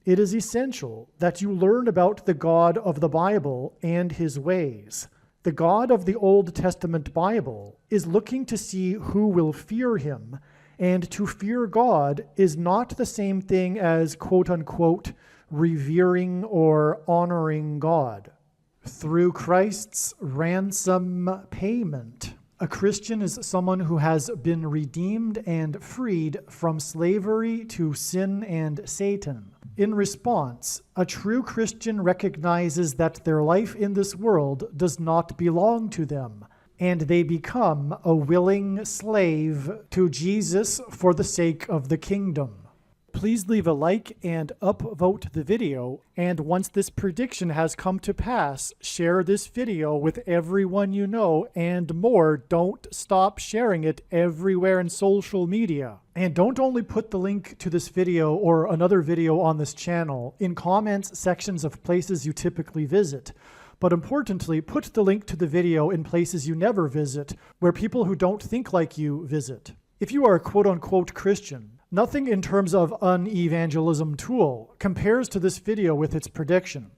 It is essential that you learn about the God of the Bible and his ways. The God of the Old Testament Bible is looking to see who will fear him, and to fear God is not the same thing as quote-unquote revering or honoring God. Through Christ's ransom payment, a Christian is someone who has been redeemed and freed from slavery to sin and Satan. In response, a true Christian recognizes that their life in this world does not belong to them, and they become a willing slave to Jesus for the sake of the kingdom. Please leave a like and upvote the video, and once this prediction has come to pass, share this video with everyone you know, and more, don't stop sharing it everywhere in social media. And don't only put the link to this video or another video on this channel in comments sections of places you typically visit, but importantly, put the link to the video in places you never visit, where people who don't think like you visit. If you are a quote-unquote Christian, nothing in terms of an evangelism tool compares to this video with its prediction.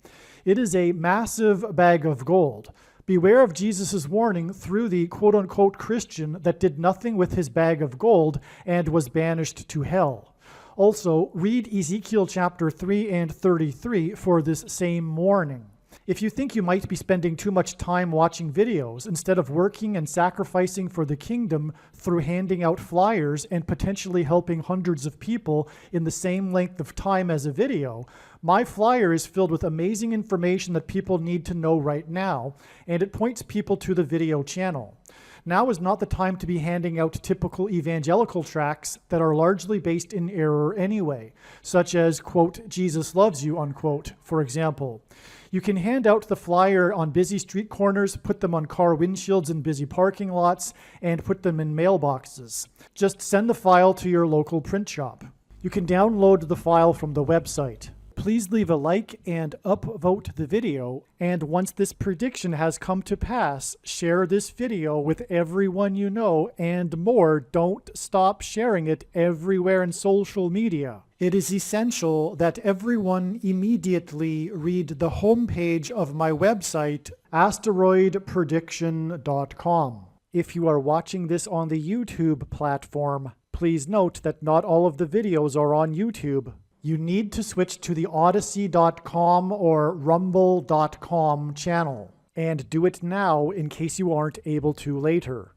It is a massive bag of gold. Beware of Jesus' warning through the quote-unquote Christian that did nothing with his bag of gold and was banished to hell. Also, read Ezekiel chapter 3 and 33 for this same warning. If you think you might be spending too much time watching videos instead of working and sacrificing for the kingdom through handing out flyers and potentially helping hundreds of people in the same length of time as a video, my flyer is filled with amazing information that people need to know right now, and it points people to the video channel. Now is not the time to be handing out typical evangelical tracts that are largely based in error anyway, such as, quote, Jesus loves you, unquote, for example. You can hand out the flyer on busy street corners, put them on car windshields in busy parking lots, and put them in mailboxes. Just send the file to your local print shop. You can download the file from the website. Please leave a like and upvote the video, and once this prediction has come to pass, share this video with everyone you know, and more, don't stop sharing it everywhere in social media. It is essential that everyone immediately read the homepage of my website, asteroidprediction.com. If you are watching this on the YouTube platform, please note that not all of the videos are on YouTube. You need to switch to the Odyssey.com or Rumble.com channel, and do it now in case you aren't able to later.